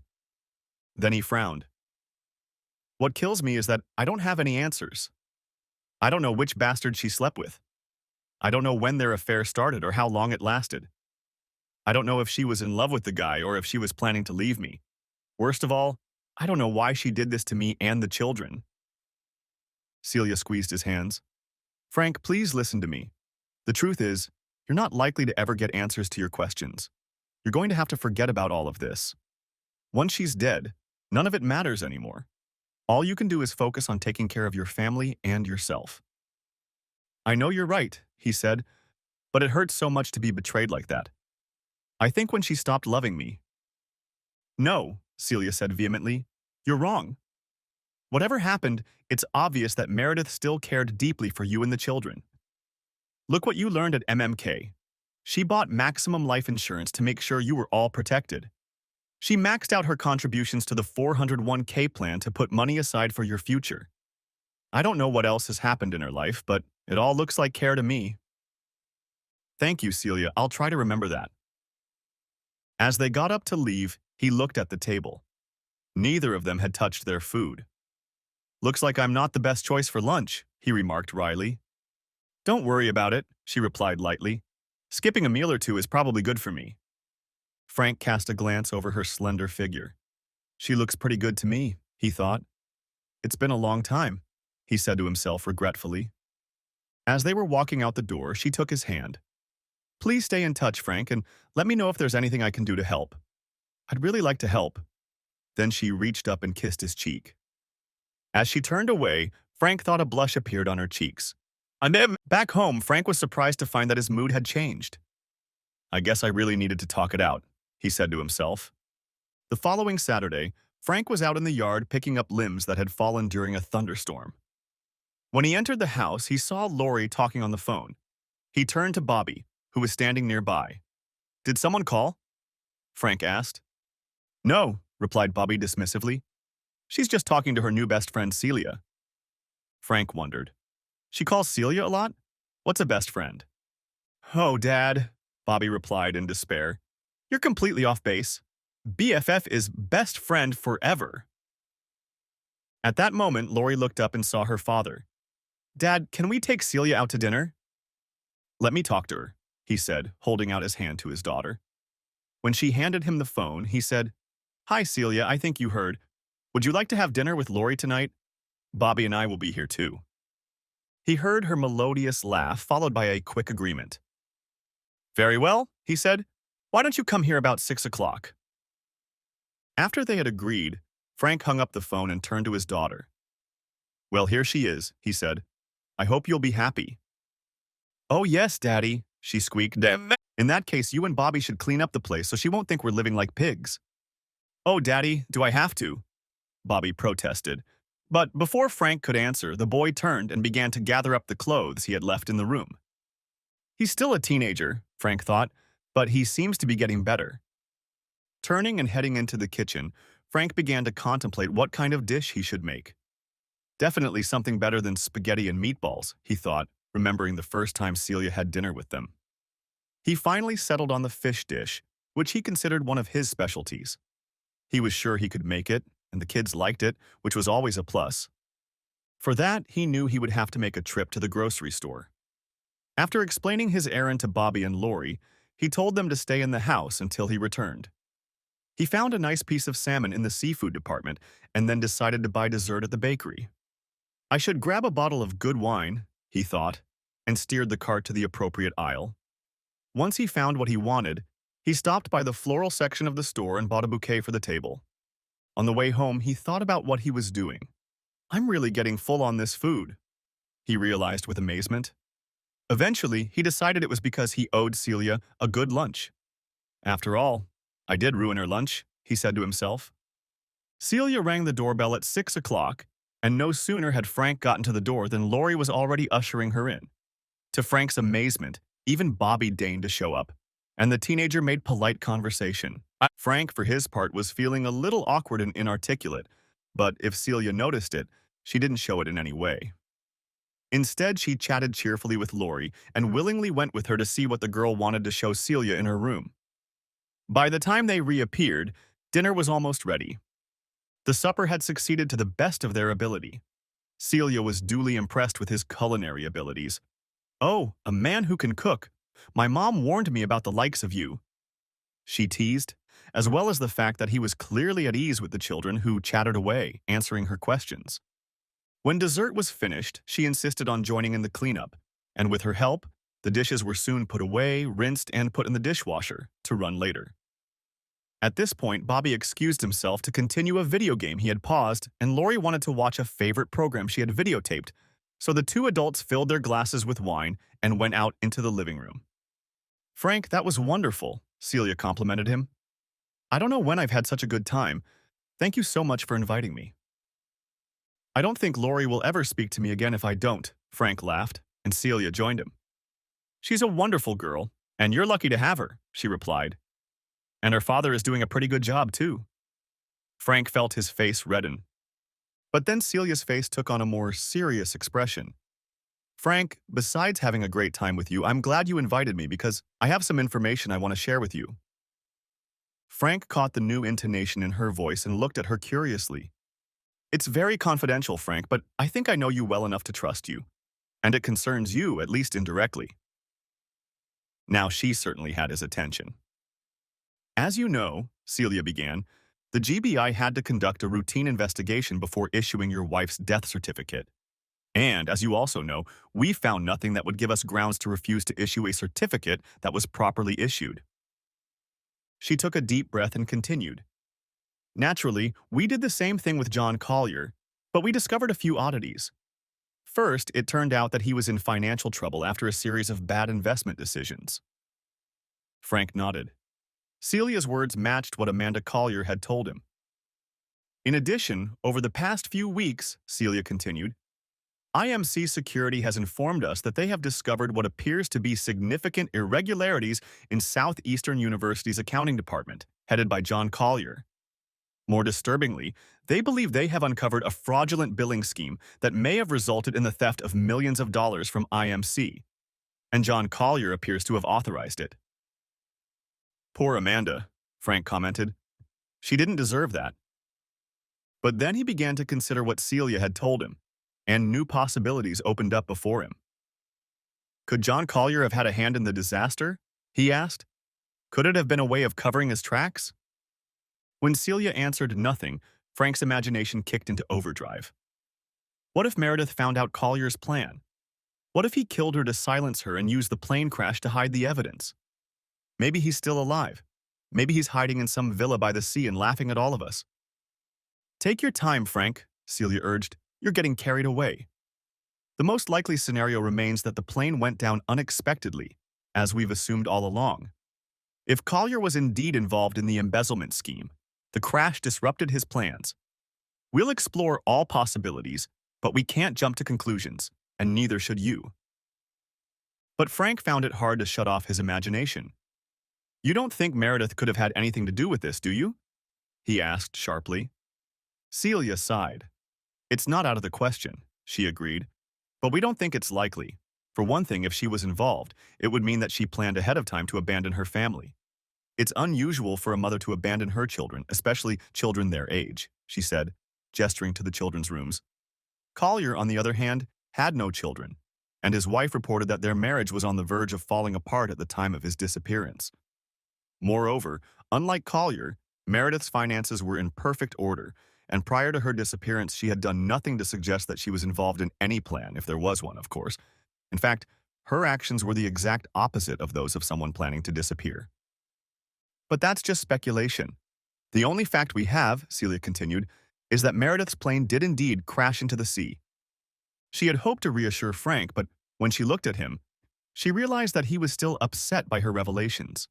Then he frowned. What kills me is that I don't have any answers. I don't know which bastard she slept with. I don't know when their affair started or how long it lasted. I don't know if she was in love with the guy or if she was planning to leave me. Worst of all, I don't know why she did this to me and the children. Celia squeezed his hands. Frank, please listen to me. The truth is, you're not likely to ever get answers to your questions. You're going to have to forget about all of this. Once she's dead, none of it matters anymore. All you can do is focus on taking care of your family and yourself. I know you're right, he said, but it hurts so much to be betrayed like that. I think when she stopped loving me. No, Celia said vehemently, you're wrong. Whatever happened, it's obvious that Meredith still cared deeply for you and the children. Look what you learned at MMK. She bought maximum life insurance to make sure you were all protected. She maxed out her contributions to the 401k plan to put money aside for your future. I don't know what else has happened in her life, but it all looks like care to me. Thank you, Celia. I'll try to remember that. As they got up to leave, he looked at the table. Neither of them had touched their food. Looks like I'm not the best choice for lunch, he remarked wryly. Don't worry about it, she replied lightly. Skipping a meal or two is probably good for me. Frank cast a glance over her slender figure. She looks pretty good to me, he thought. It's been a long time, he said to himself regretfully. As they were walking out the door, she took his hand. Please stay in touch, Frank, and let me know if there's anything I can do to help. I'd really like to help. Then she reached up and kissed his cheek. As she turned away, Frank thought a blush appeared on her cheeks. And then, back home, Frank was surprised to find that his mood had changed. I guess I really needed to talk it out, he said to himself. The following Saturday, Frank was out in the yard picking up limbs that had fallen during a thunderstorm. When he entered the house, he saw Lori talking on the phone. He turned to Bobby, who was standing nearby. Did someone call? Frank asked. No, replied Bobby dismissively. She's just talking to her new best friend, Celia. Frank wondered. She calls Celia a lot? What's a best friend? Oh, Dad, Bobby replied in despair. You're completely off base. BFF is best friend forever. At that moment, Lori looked up and saw her father. "Dad, can we take Celia out to dinner?" "Let me talk to her," he said, holding out his hand to his daughter. When she handed him the phone, he said, "Hi, Celia, I think you heard. Would you like to have dinner with Lori tonight? Bobby and I will be here too." He heard her melodious laugh, followed by a quick agreement. "Very well," he said. "Why don't you come here about 6 o'clock?" After they had agreed, Frank hung up the phone and turned to his daughter. "Well, here she is," he said. "I hope you'll be happy." "Oh, yes, Daddy," she squeaked. "In that case, you and Bobby should clean up the place so she won't think we're living like pigs." "Oh, Daddy, do I have to?" Bobby protested. But before Frank could answer, the boy turned and began to gather up the clothes he had left in the room. He's still a teenager, Frank thought, but he seems to be getting better. Turning and heading into the kitchen, Frank began to contemplate what kind of dish he should make. Definitely something better than spaghetti and meatballs, he thought, remembering the first time Celia had dinner with them. He finally settled on the fish dish, which he considered one of his specialties. He was sure he could make it, and the kids liked it, which was always a plus. For that, he knew he would have to make a trip to the grocery store. After explaining his errand to Bobby and Lori, he told them to stay in the house until he returned. He found a nice piece of salmon in the seafood department and then decided to buy dessert at the bakery. I should grab a bottle of good wine, he thought, and steered the cart to the appropriate aisle. Once he found what he wanted, he stopped by the floral section of the store and bought a bouquet for the table. On the way home, he thought about what he was doing. "I'm really getting full on this food," he realized with amazement. Eventually, he decided it was because he owed Celia a good lunch. "After all, I did ruin her lunch," he said to himself. Celia rang the doorbell at 6 o'clock, and no sooner had Frank gotten to the door than Lori was already ushering her in. To Frank's amazement, even Bobby deigned to show up, and the teenager made polite conversation. Frank, for his part, was feeling a little awkward and inarticulate, but if Celia noticed it, she didn't show it in any way. Instead, she chatted cheerfully with Lori and willingly went with her to see what the girl wanted to show Celia in her room. By the time they reappeared, dinner was almost ready. The supper had succeeded to the best of their ability. Celia was duly impressed with his culinary abilities. "Oh, a man who can cook. My mom warned me about the likes of you," she teased, as well as the fact that he was clearly at ease with the children who chattered away, answering her questions. When dessert was finished, she insisted on joining in the cleanup, and with her help, the dishes were soon put away, rinsed, and put in the dishwasher to run later. At this point, Bobby excused himself to continue a video game he had paused, and Lori wanted to watch a favorite program she had videotaped, so the two adults filled their glasses with wine and went out into the living room. "Frank, that was wonderful," Celia complimented him. "I don't know when I've had such a good time. Thank you so much for inviting me." "I don't think Lori will ever speak to me again if I don't," Frank laughed, and Celia joined him. "She's a wonderful girl, and you're lucky to have her," she replied. "And her father is doing a pretty good job, too." Frank felt his face redden. But then Celia's face took on a more serious expression. "Frank, besides having a great time with you, I'm glad you invited me because I have some information I want to share with you." Frank caught the new intonation in her voice and looked at her curiously. "It's very confidential, Frank, but I think I know you well enough to trust you. And it concerns you, at least indirectly." Now she certainly had his attention. "As you know," Celia began, "the GBI had to conduct a routine investigation before issuing your wife's death certificate. And, as you also know, we found nothing that would give us grounds to refuse to issue a certificate that was properly issued." She took a deep breath and continued. "Naturally, we did the same thing with John Collier, but we discovered a few oddities. First, it turned out that he was in financial trouble after a series of bad investment decisions." Frank nodded. Celia's words matched what Amanda Collier had told him. "In addition, over the past few weeks," Celia continued, "IMC Security has informed us that they have discovered what appears to be significant irregularities in Southeastern University's accounting department, headed by John Collier. More disturbingly, they believe they have uncovered a fraudulent billing scheme that may have resulted in the theft of millions of dollars from IMC, and John Collier appears to have authorized it." "Poor Amanda," Frank commented. "She didn't deserve that." But then he began to consider what Celia had told him, and new possibilities opened up before him. Could John Collier have had a hand in the disaster? He asked. Could it have been a way of covering his tracks? When Celia answered nothing, Frank's imagination kicked into overdrive. What if Meredith found out Collier's plan? What if he killed her to silence her and used the plane crash to hide the evidence? Maybe he's still alive. Maybe he's hiding in some villa by the sea and laughing at all of us. Take your time, Frank, Celia urged. You're getting carried away. The most likely scenario remains that the plane went down unexpectedly, as we've assumed all along. If Collier was indeed involved in the embezzlement scheme, the crash disrupted his plans. We'll explore all possibilities, but we can't jump to conclusions, and neither should you. But Frank found it hard to shut off his imagination. You don't think Meredith could have had anything to do with this, do you? He asked sharply. Celia sighed. It's not out of the question, she agreed. But we don't think it's likely. For one thing, if she was involved, it would mean that she planned ahead of time to abandon her family. It's unusual for a mother to abandon her children, especially children their age, she said, gesturing to the children's rooms. Collier, on the other hand, had no children, and his wife reported that their marriage was on the verge of falling apart at the time of his disappearance. Moreover, unlike Collier, Meredith's finances were in perfect order, and prior to her disappearance, she had done nothing to suggest that she was involved in any plan, if there was one, of course. In fact, her actions were the exact opposite of those of someone planning to disappear. But that's just speculation. The only fact we have, Celia continued, is that Meredith's plane did indeed crash into the sea. She had hoped to reassure Frank, but when she looked at him, she realized that he was still upset by her revelations.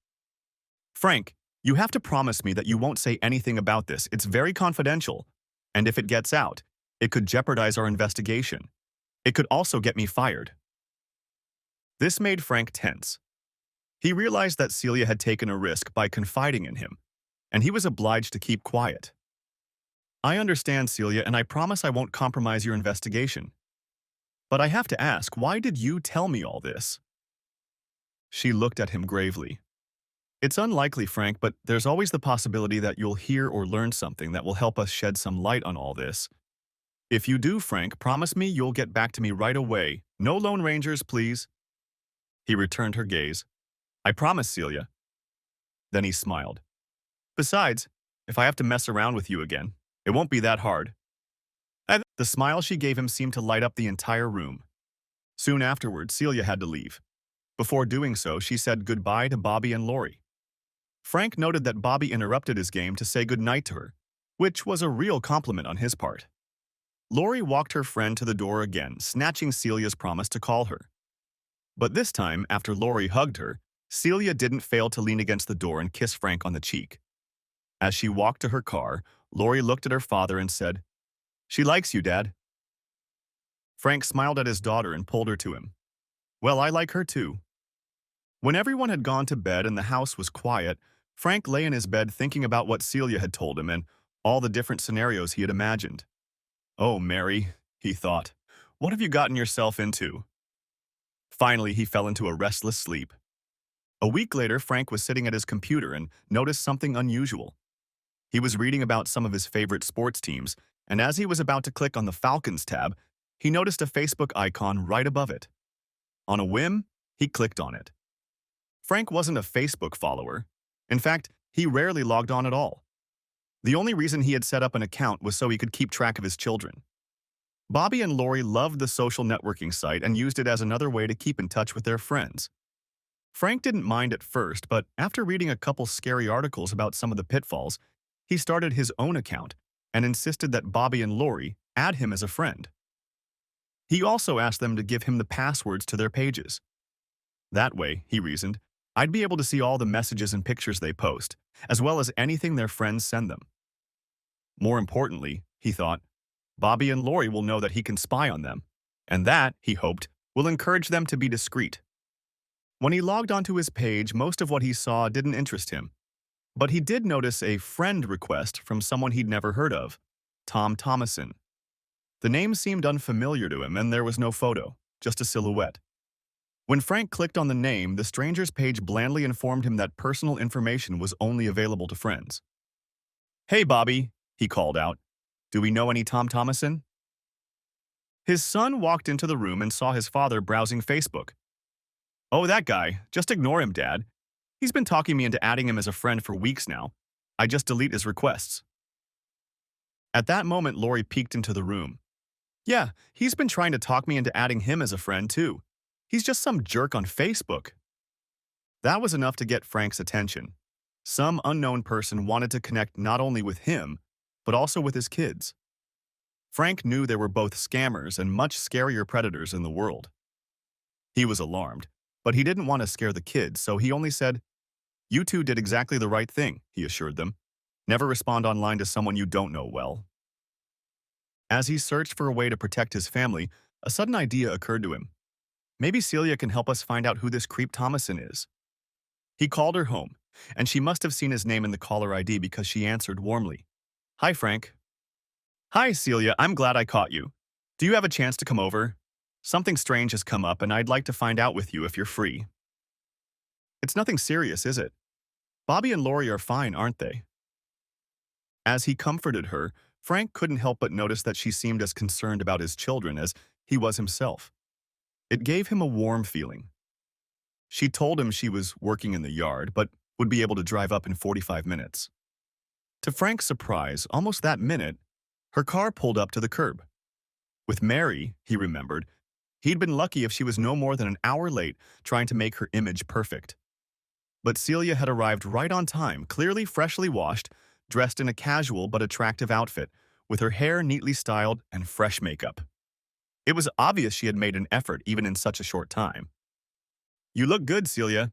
Frank, you have to promise me that you won't say anything about this. It's very confidential. And if it gets out, it could jeopardize our investigation. It could also get me fired. This made Frank tense. He realized that Celia had taken a risk by confiding in him, and he was obliged to keep quiet. I understand, Celia, and I promise I won't compromise your investigation. But I have to ask, why did you tell me all this? She looked at him gravely. It's unlikely, Frank, but there's always the possibility that you'll hear or learn something that will help us shed some light on all this. If you do, Frank, promise me you'll get back to me right away. No Lone Rangers, please. He returned her gaze. I promise, Celia. Then he smiled. Besides, if I have to mess around with you again, it won't be that hard. The smile she gave him seemed to light up the entire room. Soon afterward, Celia had to leave. Before doing so, she said goodbye to Bobby and Lori. Frank noted that Bobby interrupted his game to say goodnight to her, which was a real compliment on his part. Lori walked her friend to the door again, snatching Celia's promise to call her. But this time, after Lori hugged her, Celia didn't fail to lean against the door and kiss Frank on the cheek. As she walked to her car, Lori looked at her father and said, She likes you, Dad. Frank smiled at his daughter and pulled her to him. Well, I like her too. When everyone had gone to bed and the house was quiet, Frank lay in his bed thinking about what Celia had told him and all the different scenarios he had imagined. Oh, Mary, he thought, what have you gotten yourself into? Finally, he fell into a restless sleep. A week later, Frank was sitting at his computer and noticed something unusual. He was reading about some of his favorite sports teams, and as he was about to click on the Falcons tab, he noticed a Facebook icon right above it. On a whim, he clicked on it. Frank wasn't a Facebook follower. In fact, he rarely logged on at all. The only reason he had set up an account was so he could keep track of his children. Bobby and Lori loved the social networking site and used it as another way to keep in touch with their friends. Frank didn't mind at first, but after reading a couple scary articles about some of the pitfalls, he started his own account and insisted that Bobby and Lori add him as a friend. He also asked them to give him the passwords to their pages. That way, he reasoned, I'd be able to see all the messages and pictures they post, as well as anything their friends send them. More importantly, he thought, Bobby and Lori will know that he can spy on them, and that, he hoped, will encourage them to be discreet. When he logged onto his page, most of what he saw didn't interest him, but he did notice a friend request from someone he'd never heard of, Tom Thomason. The name seemed unfamiliar to him, and there was no photo, just a silhouette. When Frank clicked on the name, the stranger's page blandly informed him that personal information was only available to friends. Hey, Bobby, he called out. Do we know any Tom Thomason? His son walked into the room and saw his father browsing Facebook. Oh, that guy. Just ignore him, Dad. He's been talking me into adding him as a friend for weeks now. I just delete his requests. At that moment, Lori peeked into the room. Yeah, he's been trying to talk me into adding him as a friend, too. He's just some jerk on Facebook. That was enough to get Frank's attention. Some unknown person wanted to connect not only with him, but also with his kids. Frank knew there were both scammers and much scarier predators in the world. He was alarmed, but he didn't want to scare the kids, so he only said, "You two did exactly the right thing," he assured them. "Never respond online to someone you don't know well." As he searched for a way to protect his family, a sudden idea occurred to him. Maybe Celia can help us find out who this creep Thomason is. He called her home, and she must have seen his name in the caller ID because she answered warmly. "Hi, Frank." "Hi, Celia. I'm glad I caught you. Do you have a chance to come over? Something strange has come up, and I'd like to find out with you if you're free." "It's nothing serious, is it? Bobby and Lori are fine, aren't they?" As he comforted her, Frank couldn't help but notice that she seemed as concerned about his children as he was himself. It gave him a warm feeling. She told him she was working in the yard, but would be able to drive up in 45 minutes. To Frank's surprise, almost that minute, her car pulled up to the curb. With Mary, he remembered, he'd been lucky if she was no more than an hour late trying to make her image perfect. But Celia had arrived right on time, clearly freshly washed, dressed in a casual but attractive outfit, with her hair neatly styled and fresh makeup. It was obvious she had made an effort even in such a short time. "You look good, Celia.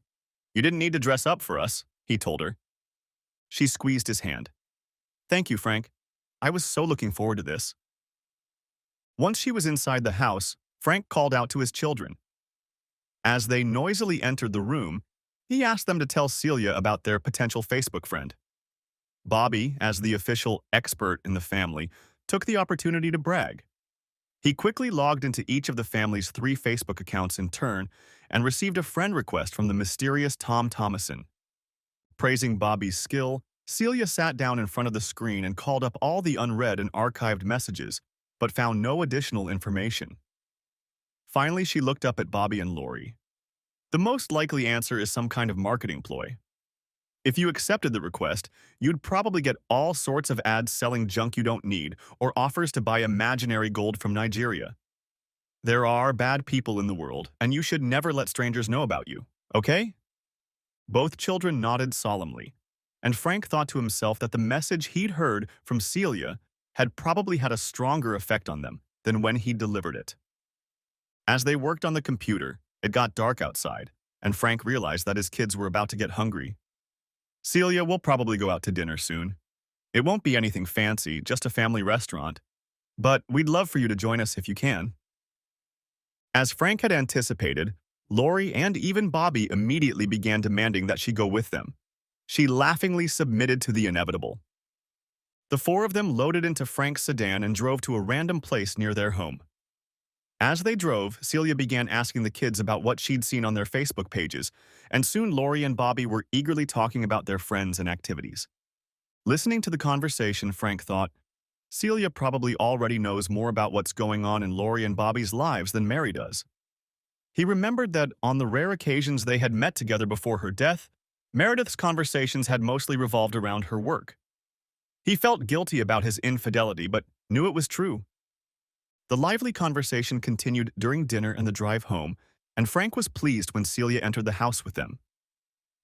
You didn't need to dress up for us," he told her. She squeezed his hand. "Thank you, Frank. I was so looking forward to this." Once she was inside the house, Frank called out to his children. As they noisily entered the room, he asked them to tell Celia about their potential Facebook friend. Bobby, as the official expert in the family, took the opportunity to brag. He quickly logged into each of the family's 3 Facebook accounts in turn and received a friend request from the mysterious Tom Thomason. Praising Bobby's skill, Celia sat down in front of the screen and called up all the unread and archived messages, but found no additional information. Finally, she looked up at Bobby and Lori. The most likely answer is some kind of marketing ploy. If you accepted the request, you'd probably get all sorts of ads selling junk you don't need or offers to buy imaginary gold from Nigeria. There are bad people in the world, and you should never let strangers know about you, okay? Both children nodded solemnly, and Frank thought to himself that the message he'd heard from Celia had probably had a stronger effect on them than when he delivered it. As they worked on the computer, it got dark outside, and Frank realized that his kids were about to get hungry. "Celia, we'll probably go out to dinner soon. It won't be anything fancy, just a family restaurant. But we'd love for you to join us if you can." As Frank had anticipated, Lori and even Bobby immediately began demanding that she go with them. She laughingly submitted to the inevitable. The 4 of them loaded into Frank's sedan and drove to a random place near their home. As they drove, Celia began asking the kids about what she'd seen on their Facebook pages, and soon Lori and Bobby were eagerly talking about their friends and activities. Listening to the conversation, Frank thought, Celia probably already knows more about what's going on in Lori and Bobby's lives than Mary does. He remembered that on the rare occasions they had met together before her death, Meredith's conversations had mostly revolved around her work. He felt guilty about his infidelity, but knew it was true. The lively conversation continued during dinner and the drive home, and Frank was pleased when Celia entered the house with them.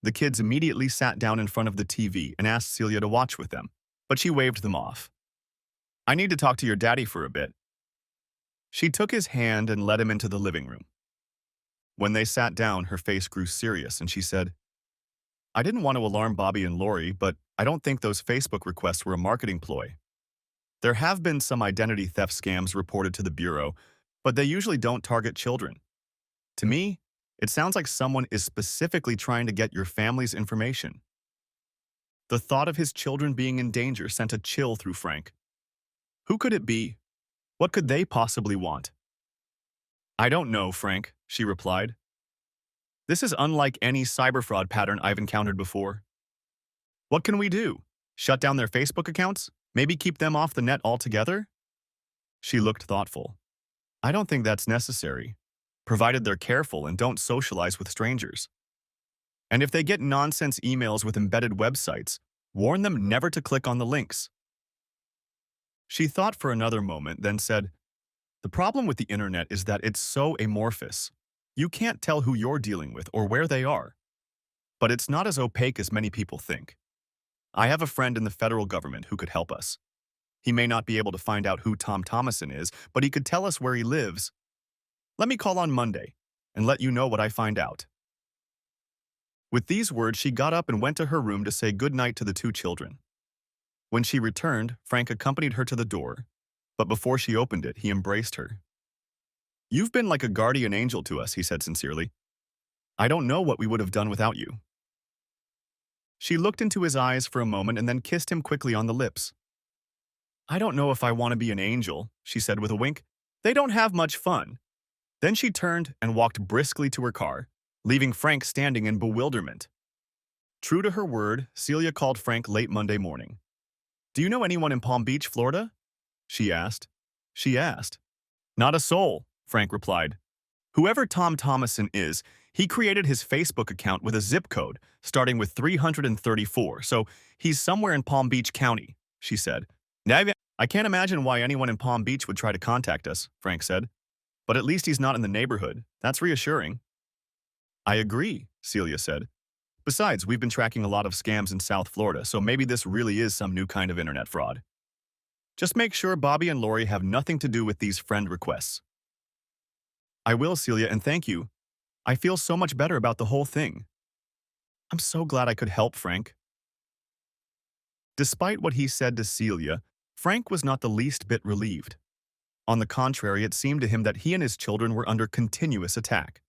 The kids immediately sat down in front of the TV and asked Celia to watch with them, but she waved them off. "I need to talk to your daddy for a bit." She took his hand and led him into the living room. When they sat down, her face grew serious, and she said, "I didn't want to alarm Bobby and Lori, but I don't think those Facebook requests were a marketing ploy. There have been some identity theft scams reported to the Bureau, but they usually don't target children. To me, it sounds like someone is specifically trying to get your family's information." The thought of his children being in danger sent a chill through Frank. Who could it be? What could they possibly want? "I don't know, Frank," she replied. "This is unlike any cyber fraud pattern I've encountered before." "What can we do? Shut down their Facebook accounts? Maybe keep them off the net altogether? She looked thoughtful. I don't think that's necessary, provided they're careful and don't socialize with strangers. And if they get nonsense emails with embedded websites, warn them never to click on the links. She thought for another moment, then said, the problem with the internet is that it's so amorphous. You can't tell who you're dealing with or where they are. But it's not as opaque as many people think. I have a friend in the federal government who could help us. He may not be able to find out who Tom Thomason is, but he could tell us where he lives. Let me call on Monday and let you know what I find out. With these words, she got up and went to her room to say goodnight to the two children. When she returned, Frank accompanied her to the door, but before she opened it, he embraced her. You've been like a guardian angel to us, he said sincerely. I don't know what we would have done without you. She looked into his eyes for a moment and then kissed him quickly on the lips. I don't know if I want to be an angel, she said with a wink. They don't have much fun. Then she turned and walked briskly to her car, leaving Frank standing in bewilderment. True to her word, Celia called Frank late Monday morning. Do you know anyone in Palm Beach, Florida? She asked. Not a soul, Frank replied. Whoever Tom Thomason is, he created his Facebook account with a zip code starting with 334, so he's somewhere in Palm Beach County, she said. I can't imagine why anyone in Palm Beach would try to contact us, Frank said. But at least he's not in the neighborhood. That's reassuring. I agree, Celia said. Besides, we've been tracking a lot of scams in South Florida, so maybe this really is some new kind of internet fraud. Just make sure Bobby and Lori have nothing to do with these friend requests. I will, Celia, and thank you. I feel so much better about the whole thing. I'm so glad I could help, Frank. Despite what he said to Celia, Frank was not the least bit relieved. On the contrary, it seemed to him that he and his children were under continuous attack.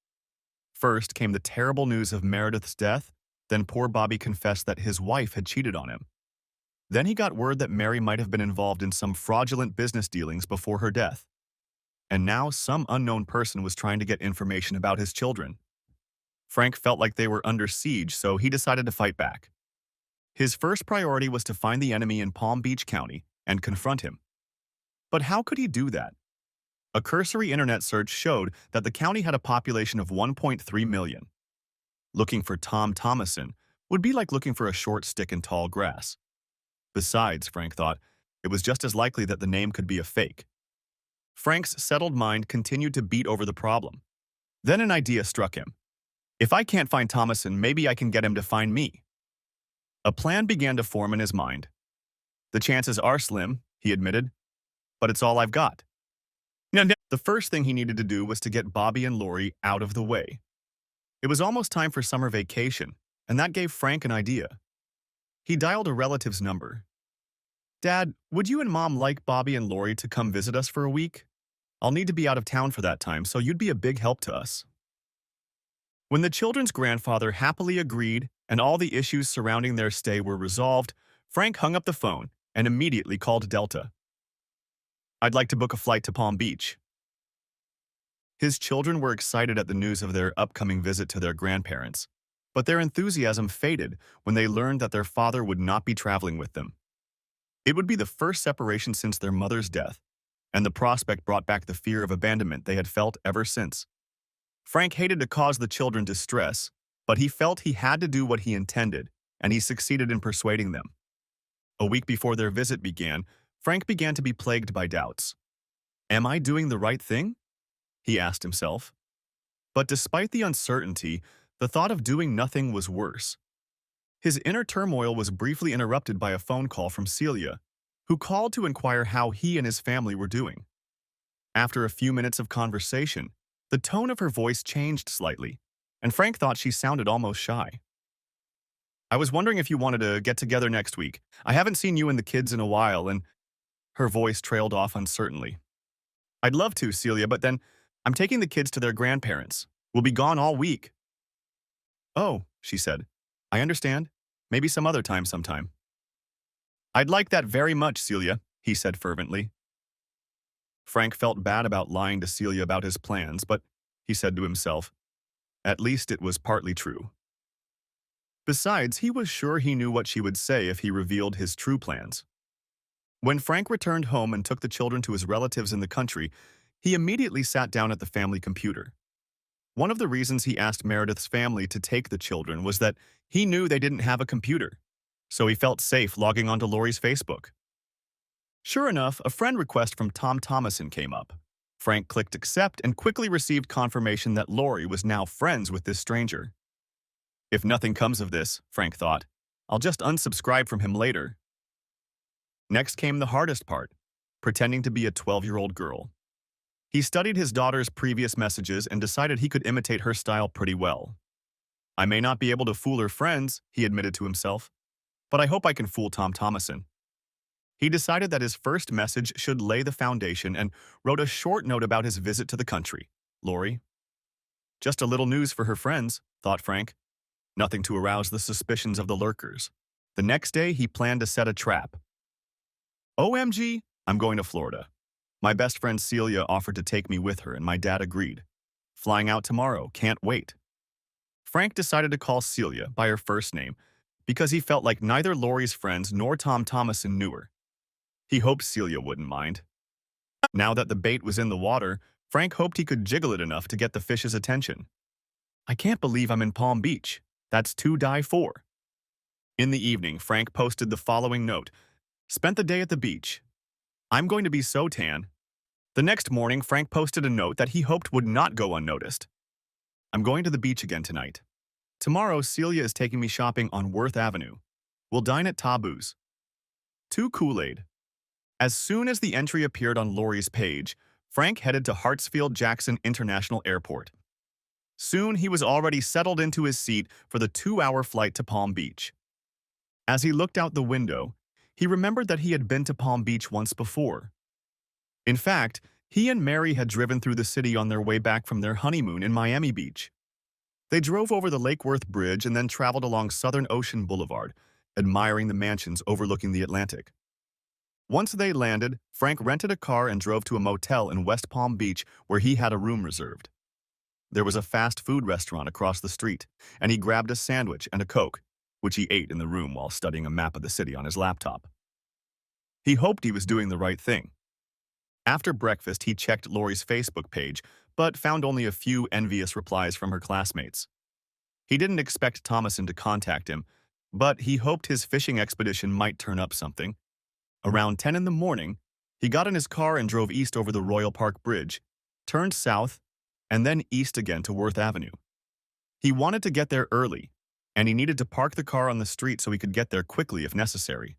First came the terrible news of Meredith's death, then poor Bobby confessed that his wife had cheated on him. Then he got word that Mary might have been involved in some fraudulent business dealings before her death. And now some unknown person was trying to get information about his children. Frank felt like they were under siege, so he decided to fight back. His first priority was to find the enemy in Palm Beach County and confront him. But how could he do that? A cursory internet search showed that the county had a population of 1.3 million. Looking for Tom Thomason would be like looking for a short stick in tall grass. Besides, Frank thought, it was just as likely that the name could be a fake. Frank's settled mind continued to beat over the problem. Then an idea struck him. If I can't find Thomason, maybe I can get him to find me. A plan began to form in his mind. The chances are slim, he admitted, but it's all I've got. The first thing he needed to do was to get Bobby and Lori out of the way. It was almost time for summer vacation, and that gave Frank an idea. He dialed a relative's number. Dad, would you and Mom like Bobby and Lori to come visit us for a week? I'll need to be out of town for that time, so you'd be a big help to us. When the children's grandfather happily agreed and all the issues surrounding their stay were resolved, Frank hung up the phone and immediately called Delta. I'd like to book a flight to Palm Beach. His children were excited at the news of their upcoming visit to their grandparents, but their enthusiasm faded when they learned that their father would not be traveling with them. It would be the first separation since their mother's death, and the prospect brought back the fear of abandonment they had felt ever since. Frank hated to cause the children distress, but he felt he had to do what he intended, and he succeeded in persuading them. A week before their visit began, Frank began to be plagued by doubts. Am I doing the right thing? He asked himself. But despite the uncertainty, the thought of doing nothing was worse. His inner turmoil was briefly interrupted by a phone call from Celia, who called to inquire how he and his family were doing. After a few minutes of conversation, the tone of her voice changed slightly, and Frank thought she sounded almost shy. I was wondering if you wanted to get together next week. I haven't seen you and the kids in a while, and her voice trailed off uncertainly. I'd love to, Celia, but then I'm taking the kids to their grandparents. We'll be gone all week. Oh, she said. I understand. Maybe some other time sometime. I'd like that very much, Celia, he said fervently. Frank felt bad about lying to Celia about his plans, but he said to himself, at least it was partly true. Besides, he was sure he knew what she would say if he revealed his true plans. When Frank returned home and took the children to his relatives in the country, he immediately sat down at the family computer. One of the reasons he asked Meredith's family to take the children was that he knew they didn't have a computer, so he felt safe logging onto Lori's Facebook. Sure enough, a friend request from Tom Thomason came up. Frank clicked accept and quickly received confirmation that Lori was now friends with this stranger. If nothing comes of this, Frank thought, I'll just unsubscribe from him later. Next came the hardest part, pretending to be a 12-year-old girl. He studied his daughter's previous messages and decided he could imitate her style pretty well. I may not be able to fool her friends, he admitted to himself, but I hope I can fool Tom Thomason. He decided that his first message should lay the foundation and wrote a short note about his visit to the country. Lori. Just a little news for her friends, thought Frank. Nothing to arouse the suspicions of the lurkers. The next day, he planned to set a trap. OMG, I'm going to Florida. My best friend Celia offered to take me with her and my dad agreed. Flying out tomorrow, can't wait. Frank decided to call Celia by her first name because he felt like neither Lori's friends nor Tom Thomason knew her. He hoped Celia wouldn't mind. Now that the bait was in the water, Frank hoped he could jiggle it enough to get the fish's attention. I can't believe I'm in Palm Beach. That's to die for. In the evening, Frank posted the following note. Spent the day at the beach. I'm going to be so tan. The next morning, Frank posted a note that he hoped would not go unnoticed. I'm going to the beach again tonight. Tomorrow, Celia is taking me shopping on Worth Avenue. We'll dine at Tabu's. To Kool-Aid. As soon as the entry appeared on Lori's page, Frank headed to Hartsfield-Jackson International Airport. Soon, he was already settled into his seat for the 2-hour flight to Palm Beach. As he looked out the window, he remembered that he had been to Palm Beach once before. In fact, he and Mary had driven through the city on their way back from their honeymoon in Miami Beach. They drove over the Lake Worth Bridge and then traveled along Southern Ocean Boulevard, admiring the mansions overlooking the Atlantic. Once they landed, Frank rented a car and drove to a motel in West Palm Beach where he had a room reserved. There was a fast food restaurant across the street, and he grabbed a sandwich and a Coke, which he ate in the room while studying a map of the city on his laptop. He hoped he was doing the right thing. After breakfast, he checked Lori's Facebook page, but found only a few envious replies from her classmates. He didn't expect Thomason to contact him, but he hoped his fishing expedition might turn up something. Around 10 in the morning, he got in his car and drove east over the Royal Park Bridge, turned south, and then east again to Worth Avenue. He wanted to get there early, and he needed to park the car on the street so he could get there quickly if necessary.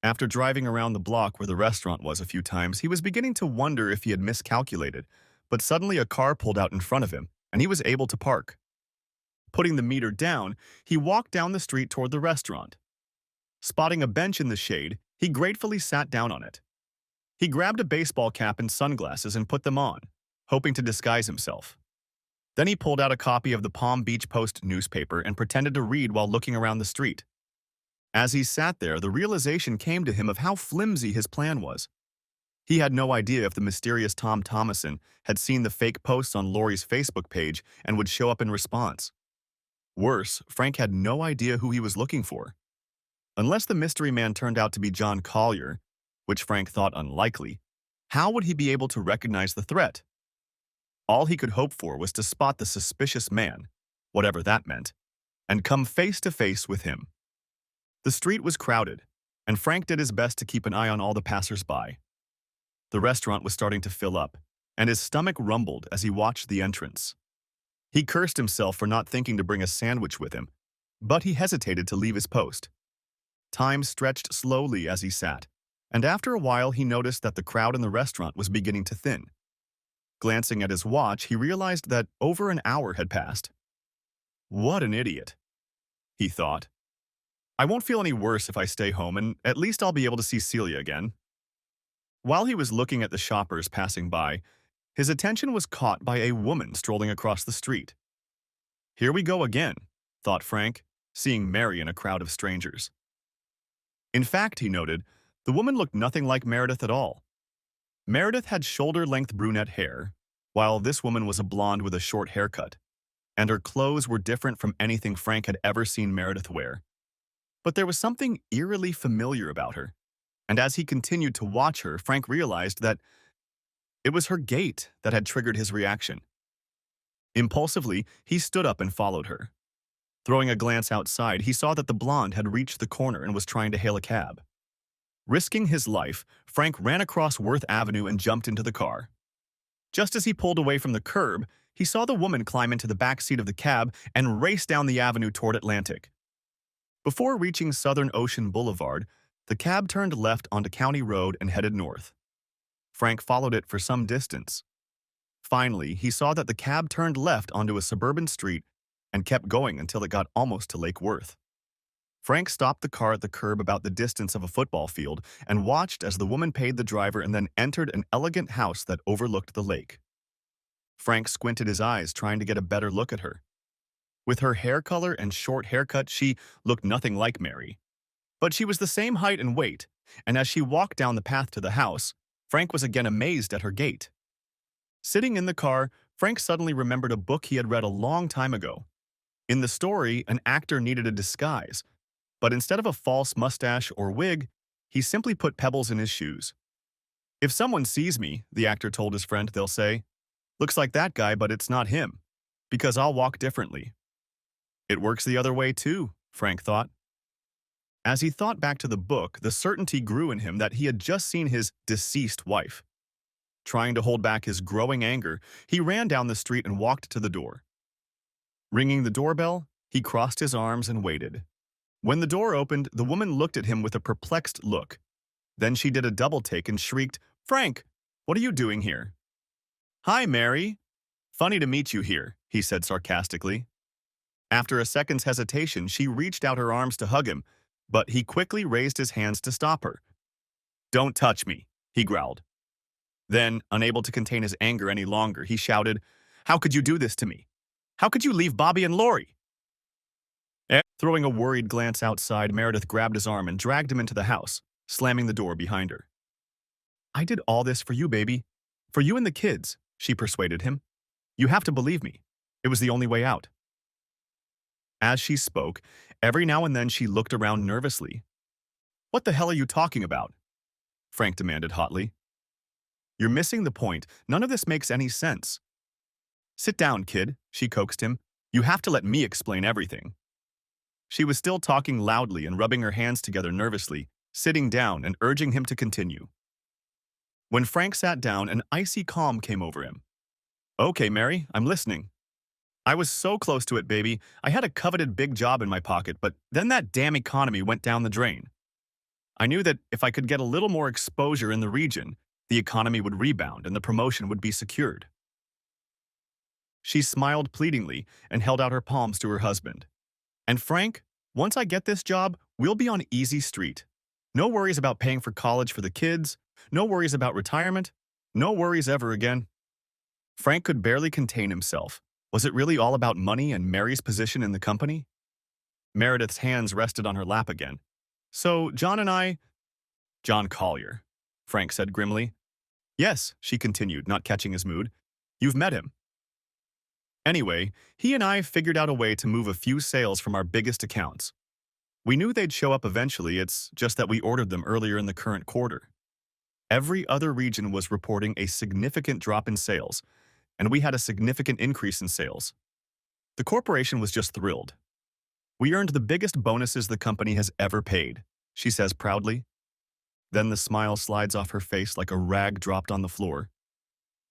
After driving around the block where the restaurant was a few times, he was beginning to wonder if he had miscalculated, but suddenly a car pulled out in front of him, and he was able to park. Putting the meter down, he walked down the street toward the restaurant. Spotting a bench in the shade, he gratefully sat down on it. He grabbed a baseball cap and sunglasses and put them on, hoping to disguise himself. Then he pulled out a copy of the Palm Beach Post newspaper and pretended to read while looking around the street. As he sat there, the realization came to him of how flimsy his plan was. He had no idea if the mysterious Tom Thomason had seen the fake posts on Lori's Facebook page and would show up in response. Worse, Frank had no idea who he was looking for. Unless the mystery man turned out to be John Collier, which Frank thought unlikely, how would he be able to recognize the threat? All he could hope for was to spot the suspicious man, whatever that meant, and come face to face with him. The street was crowded, and Frank did his best to keep an eye on all the passers-by. The restaurant was starting to fill up, and his stomach rumbled as he watched the entrance. He cursed himself for not thinking to bring a sandwich with him, but he hesitated to leave his post. Time stretched slowly as he sat, and after a while he noticed that the crowd in the restaurant was beginning to thin. Glancing at his watch, he realized that over an hour had passed. What an idiot, he thought. I won't feel any worse if I stay home, and at least I'll be able to see Celia again. While he was looking at the shoppers passing by, his attention was caught by a woman strolling across the street. Here we go again, thought Frank, seeing Mary in a crowd of strangers. In fact, he noted, the woman looked nothing like Meredith at all. Meredith had shoulder-length brunette hair, while this woman was a blonde with a short haircut, and her clothes were different from anything Frank had ever seen Meredith wear. But there was something eerily familiar about her, And as he continued to watch her, Frank realized that it was her gait that had triggered his reaction. Impulsively, he stood up and followed her. Throwing a glance outside, he saw that the blonde had reached the corner and was trying to hail a cab. Risking his life, Frank ran across Worth Avenue and jumped into the car. Just as he pulled away from the curb, he saw the woman climb into the back seat of the cab and race down the avenue toward Atlantic. Before reaching Southern Ocean Boulevard, the cab turned left onto County Road and headed north. Frank followed it for some distance. Finally, he saw that the cab turned left onto a suburban street and kept going until it got almost to Lake Worth. Frank stopped the car at the curb about the distance of a football field and watched as the woman paid the driver and then entered an elegant house that overlooked the lake. Frank squinted his eyes, trying to get a better look at her. With her hair color and short haircut, she looked nothing like Mary. But she was the same height and weight, and as she walked down the path to the house, Frank was again amazed at her gait. Sitting in the car, Frank suddenly remembered a book he had read a long time ago. In the story, an actor needed a disguise, but instead of a false mustache or wig, he simply put pebbles in his shoes. "If someone sees me," the actor told his friend, "they'll say, 'Looks like that guy, but it's not him,' because I'll walk differently." It works the other way too, Frank thought. As he thought back to the book, the certainty grew in him that he had just seen his deceased wife. Trying to hold back his growing anger, he ran down the street and walked to the door. Ringing the doorbell, he crossed his arms and waited. When the door opened, the woman looked at him with a perplexed look. Then she did a double take and shrieked, "Frank, what are you doing here?" "Hi, Mary. Funny to meet you here," he said sarcastically. After a second's hesitation, she reached out her arms to hug him, but he quickly raised his hands to stop her. "Don't touch me," he growled. Then, unable to contain his anger any longer, he shouted, "How could you do this to me? How could you leave Bobby and Lori?" Throwing a worried glance outside, Meredith grabbed his arm and dragged him into the house, slamming the door behind her. "I did all this for you, baby. For you and the kids," she persuaded him. "You have to believe me. It was the only way out." As she spoke, every now and then she looked around nervously. "What the hell are you talking about?" Frank demanded hotly. "You're missing the point. None of this makes any sense." "Sit down, kid," she coaxed him. "You have to let me explain everything." She was still talking loudly and rubbing her hands together nervously, sitting down and urging him to continue. When Frank sat down, an icy calm came over him. "Okay, Mary, I'm listening. I was so close to it, baby. I had a coveted big job in my pocket, but then that damn economy went down the drain. I knew that if I could get a little more exposure in the region, the economy would rebound and the promotion would be secured." She smiled pleadingly and held out her palms to her husband. "And Frank, once I get this job, we'll be on easy street. No worries about paying for college for the kids, no worries about retirement, no worries ever again." Frank could barely contain himself. Was it really all about money and Mary's position in the company? Meredith's hands rested on her lap again. "So, John and I—" "John Collier," Frank said grimly. "Yes," she continued, not catching his mood. "You've met him. Anyway, he and I figured out a way to move a few sales from our biggest accounts. We knew they'd show up eventually, it's just that we ordered them earlier in the current quarter. Every other region was reporting a significant drop in sales, and we had a significant increase in sales. The corporation was just thrilled. We earned the biggest bonuses the company has ever paid," she says proudly. Then the smile slides off her face like a rag dropped on the floor.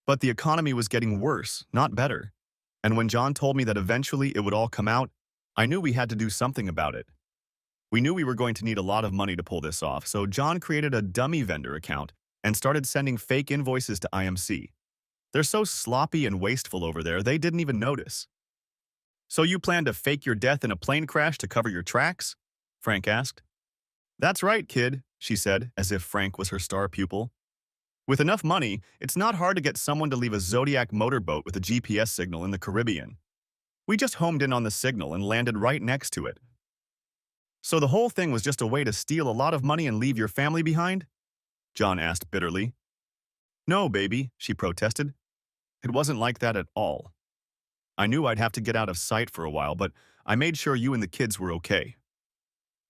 "But the economy was getting worse, not better. And when John told me that eventually it would all come out, I knew we had to do something about it. We knew we were going to need a lot of money to pull this off, so John created a dummy vendor account and started sending fake invoices to IMC. They're so sloppy and wasteful over there, they didn't even notice." "So you plan to fake your death in a plane crash to cover your tracks?" Frank asked. "That's right, kid," she said, as if Frank was her star pupil. "With enough money, it's not hard to get someone to leave a Zodiac motorboat with a GPS signal in the Caribbean. We just homed in on the signal and landed right next to it." "So the whole thing was just a way to steal a lot of money and leave your family behind?" John asked bitterly. "No, baby," she protested. "It wasn't like that at all. I knew I'd have to get out of sight for a while, but I made sure you and the kids were okay."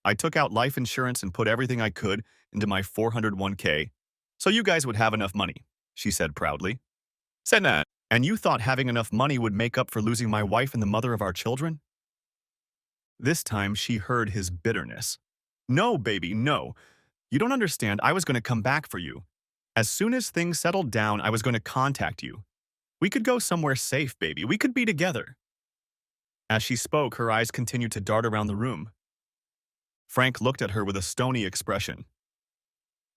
I took out life insurance and put everything I could into my 401k so you guys would have enough money, she said proudly. Said that. And you thought having enough money would make up for losing my wife and the mother of our children? This time she heard his bitterness. No, baby, no. You don't understand. I was going to come back for you. As soon as things settled down, I was going to contact you. We could go somewhere safe, baby. We could be together. As she spoke, her eyes continued to dart around the room. Frank looked at her with a stony expression.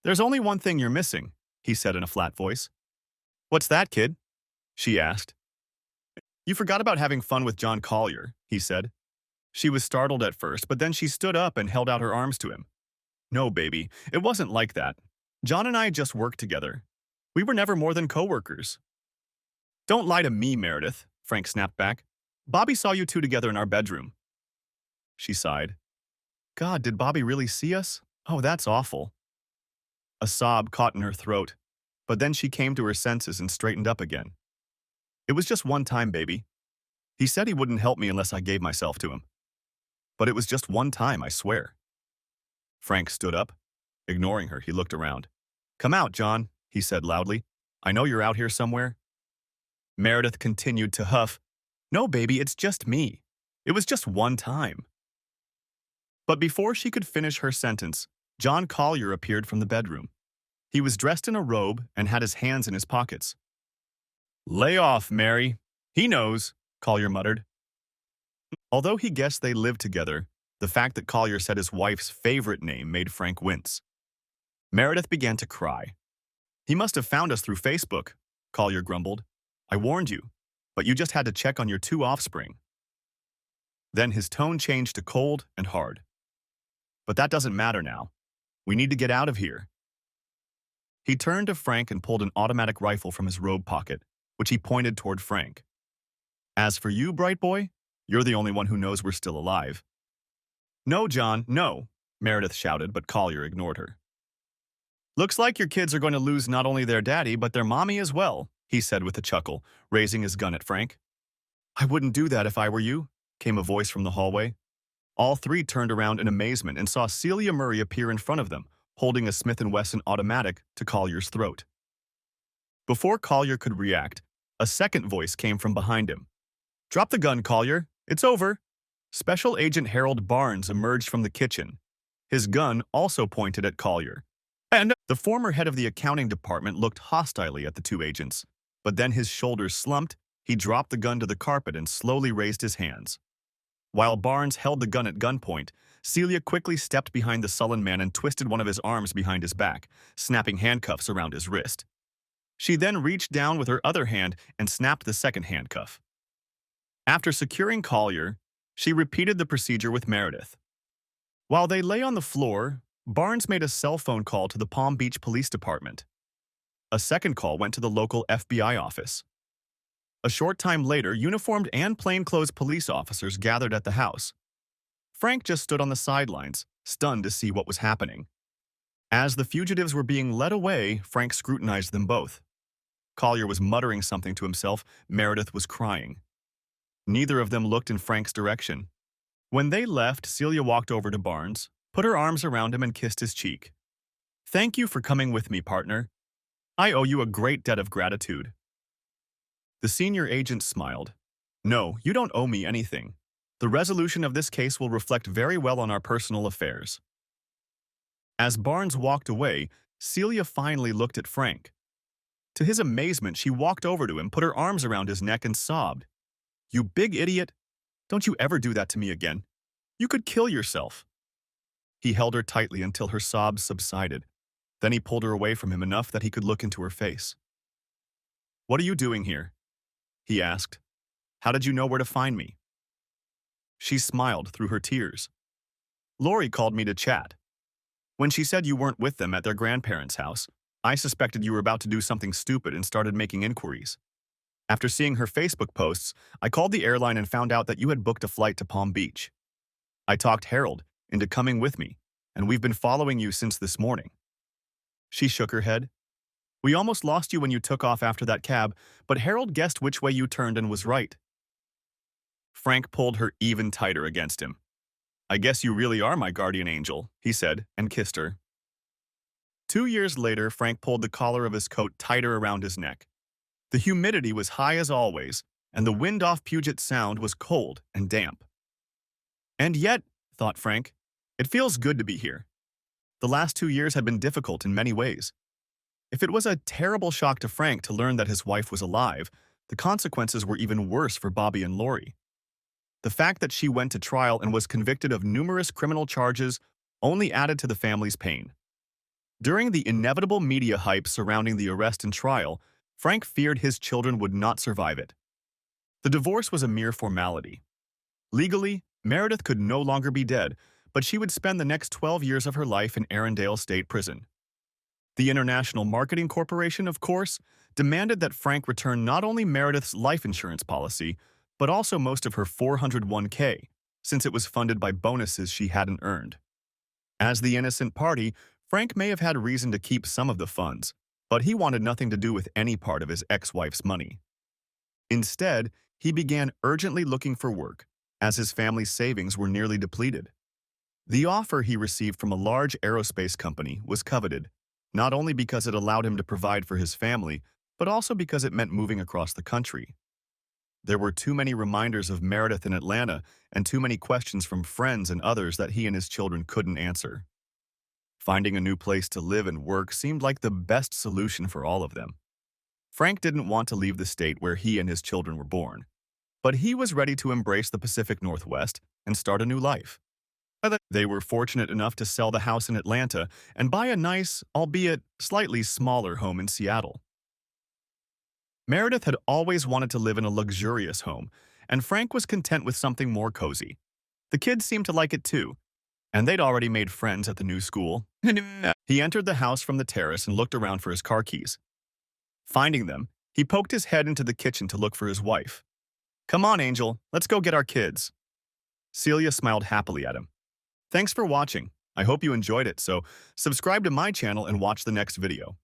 There's only one thing you're missing, he said in a flat voice. What's that, kid? She asked. You forgot about having fun with John Collier, he said. She was startled at first, but then she stood up and held out her arms to him. No, baby, it wasn't like that. John and I just worked together. We were never more than co-workers. Don't lie to me, Meredith, Frank snapped back. Bobby saw you two together in our bedroom. She sighed. God, did Bobby really see us? Oh, that's awful. A sob caught in her throat, but then she came to her senses and straightened up again. It was just one time, baby. He said he wouldn't help me unless I gave myself to him. But it was just one time, I swear. Frank stood up. Ignoring her, he looked around. Come out, John, he said loudly. I know you're out here somewhere. Meredith continued to huff. No, baby, it's just me. It was just one time. But before she could finish her sentence, John Collier appeared from the bedroom. He was dressed in a robe and had his hands in his pockets. Lay off, Mary. He knows, Collier muttered. Although he guessed they lived together, the fact that Collier said his wife's favorite name made Frank wince. Meredith began to cry. He must have found us through Facebook, Collier grumbled. I warned you, but you just had to check on your two offspring. Then his tone changed to cold and hard. But that doesn't matter now. We need to get out of here. He turned to Frank and pulled an automatic rifle from his robe pocket, which he pointed toward Frank. As for you, bright boy, you're the only one who knows we're still alive. No, John, no, Meredith shouted, but Collier ignored her. Looks like your kids are going to lose not only their daddy, but their mommy as well, he said with a chuckle, raising his gun at Frank. I wouldn't do that if I were you, came a voice from the hallway. All three turned around in amazement and saw Celia Murray appear in front of them, holding a Smith & Wesson automatic to Collier's throat. Before Collier could react, a second voice came from behind him. Drop the gun, Collier. It's over. Special Agent Harold Barnes emerged from the kitchen. His gun also pointed at Collier. And the former head of the accounting department looked hostilely at the two agents, but then his shoulders slumped, he dropped the gun to the carpet and slowly raised his hands. While Barnes held the gun at gunpoint, Celia quickly stepped behind the sullen man and twisted one of his arms behind his back, snapping handcuffs around his wrist. She then reached down with her other hand and snapped the second handcuff. After securing Collier, she repeated the procedure with Meredith. While they lay on the floor, Barnes made a cell phone call to the Palm Beach Police Department. A second call went to the local FBI office. A short time later, uniformed and plainclothes police officers gathered at the house. Frank just stood on the sidelines, stunned to see what was happening. As the fugitives were being led away, Frank scrutinized them both. Collier was muttering something to himself. Meredith was crying. Neither of them looked in Frank's direction. When they left, Celia walked over to Barnes, put her arms around him and kissed his cheek. Thank you for coming with me, partner. I owe you a great debt of gratitude. The senior agent smiled. No, you don't owe me anything. The resolution of this case will reflect very well on our personal affairs. As Barnes walked away, Celia finally looked at Frank. To his amazement, she walked over to him, put her arms around his neck and sobbed. You big idiot! Don't you ever do that to me again. You could kill yourself. He held her tightly until her sobs subsided. Then he pulled her away from him enough that he could look into her face. What are you doing here? He asked. How did you know where to find me? She smiled through her tears. Lori called me to chat. When she said you weren't with them at their grandparents' house, I suspected you were about to do something stupid and started making inquiries. After seeing her Facebook posts, I called the airline and found out that you had booked a flight to Palm Beach. I talked Harold into coming with me, and we've been following you since this morning. She shook her head. We almost lost you when you took off after that cab, but Harold guessed which way you turned and was right. Frank pulled her even tighter against him. I guess you really are my guardian angel, he said, and kissed her. 2 years later, Frank pulled the collar of his coat tighter around his neck. The humidity was high as always, and the wind off Puget Sound was cold and damp. And yet, thought Frank, it feels good to be here. The last 2 years had been difficult in many ways. If it was a terrible shock to Frank to learn that his wife was alive, the consequences were even worse for Bobby and Lori. The fact that she went to trial and was convicted of numerous criminal charges only added to the family's pain. During the inevitable media hype surrounding the arrest and trial, Frank feared his children would not survive it. The divorce was a mere formality. Legally, Meredith could no longer be dead, but she would spend the next 12 years of her life in Arendelle State Prison. The International Marketing Corporation, of course, demanded that Frank return not only Meredith's life insurance policy, but also most of her 401k, since it was funded by bonuses she hadn't earned. As the innocent party, Frank may have had reason to keep some of the funds, but he wanted nothing to do with any part of his ex-wife's money. Instead, he began urgently looking for work, as his family's savings were nearly depleted. The offer he received from a large aerospace company was coveted, not only because it allowed him to provide for his family, but also because it meant moving across the country. There were too many reminders of Meredith in Atlanta and too many questions from friends and others that he and his children couldn't answer. Finding a new place to live and work seemed like the best solution for all of them. Frank didn't want to leave the state where he and his children were born, but he was ready to embrace the Pacific Northwest and start a new life. They were fortunate enough to sell the house in Atlanta and buy a nice, albeit slightly smaller home in Seattle. Meredith had always wanted to live in a luxurious home, and Frank was content with something more cozy. The kids seemed to like it too, and they'd already made friends at the new school. He entered the house from the terrace and looked around for his car keys. Finding them, he poked his head into the kitchen to look for his wife. "Come on, Angel, let's go get our kids." Celia smiled happily at him. Thanks for watching. I hope you enjoyed it, so subscribe to my channel and watch the next video.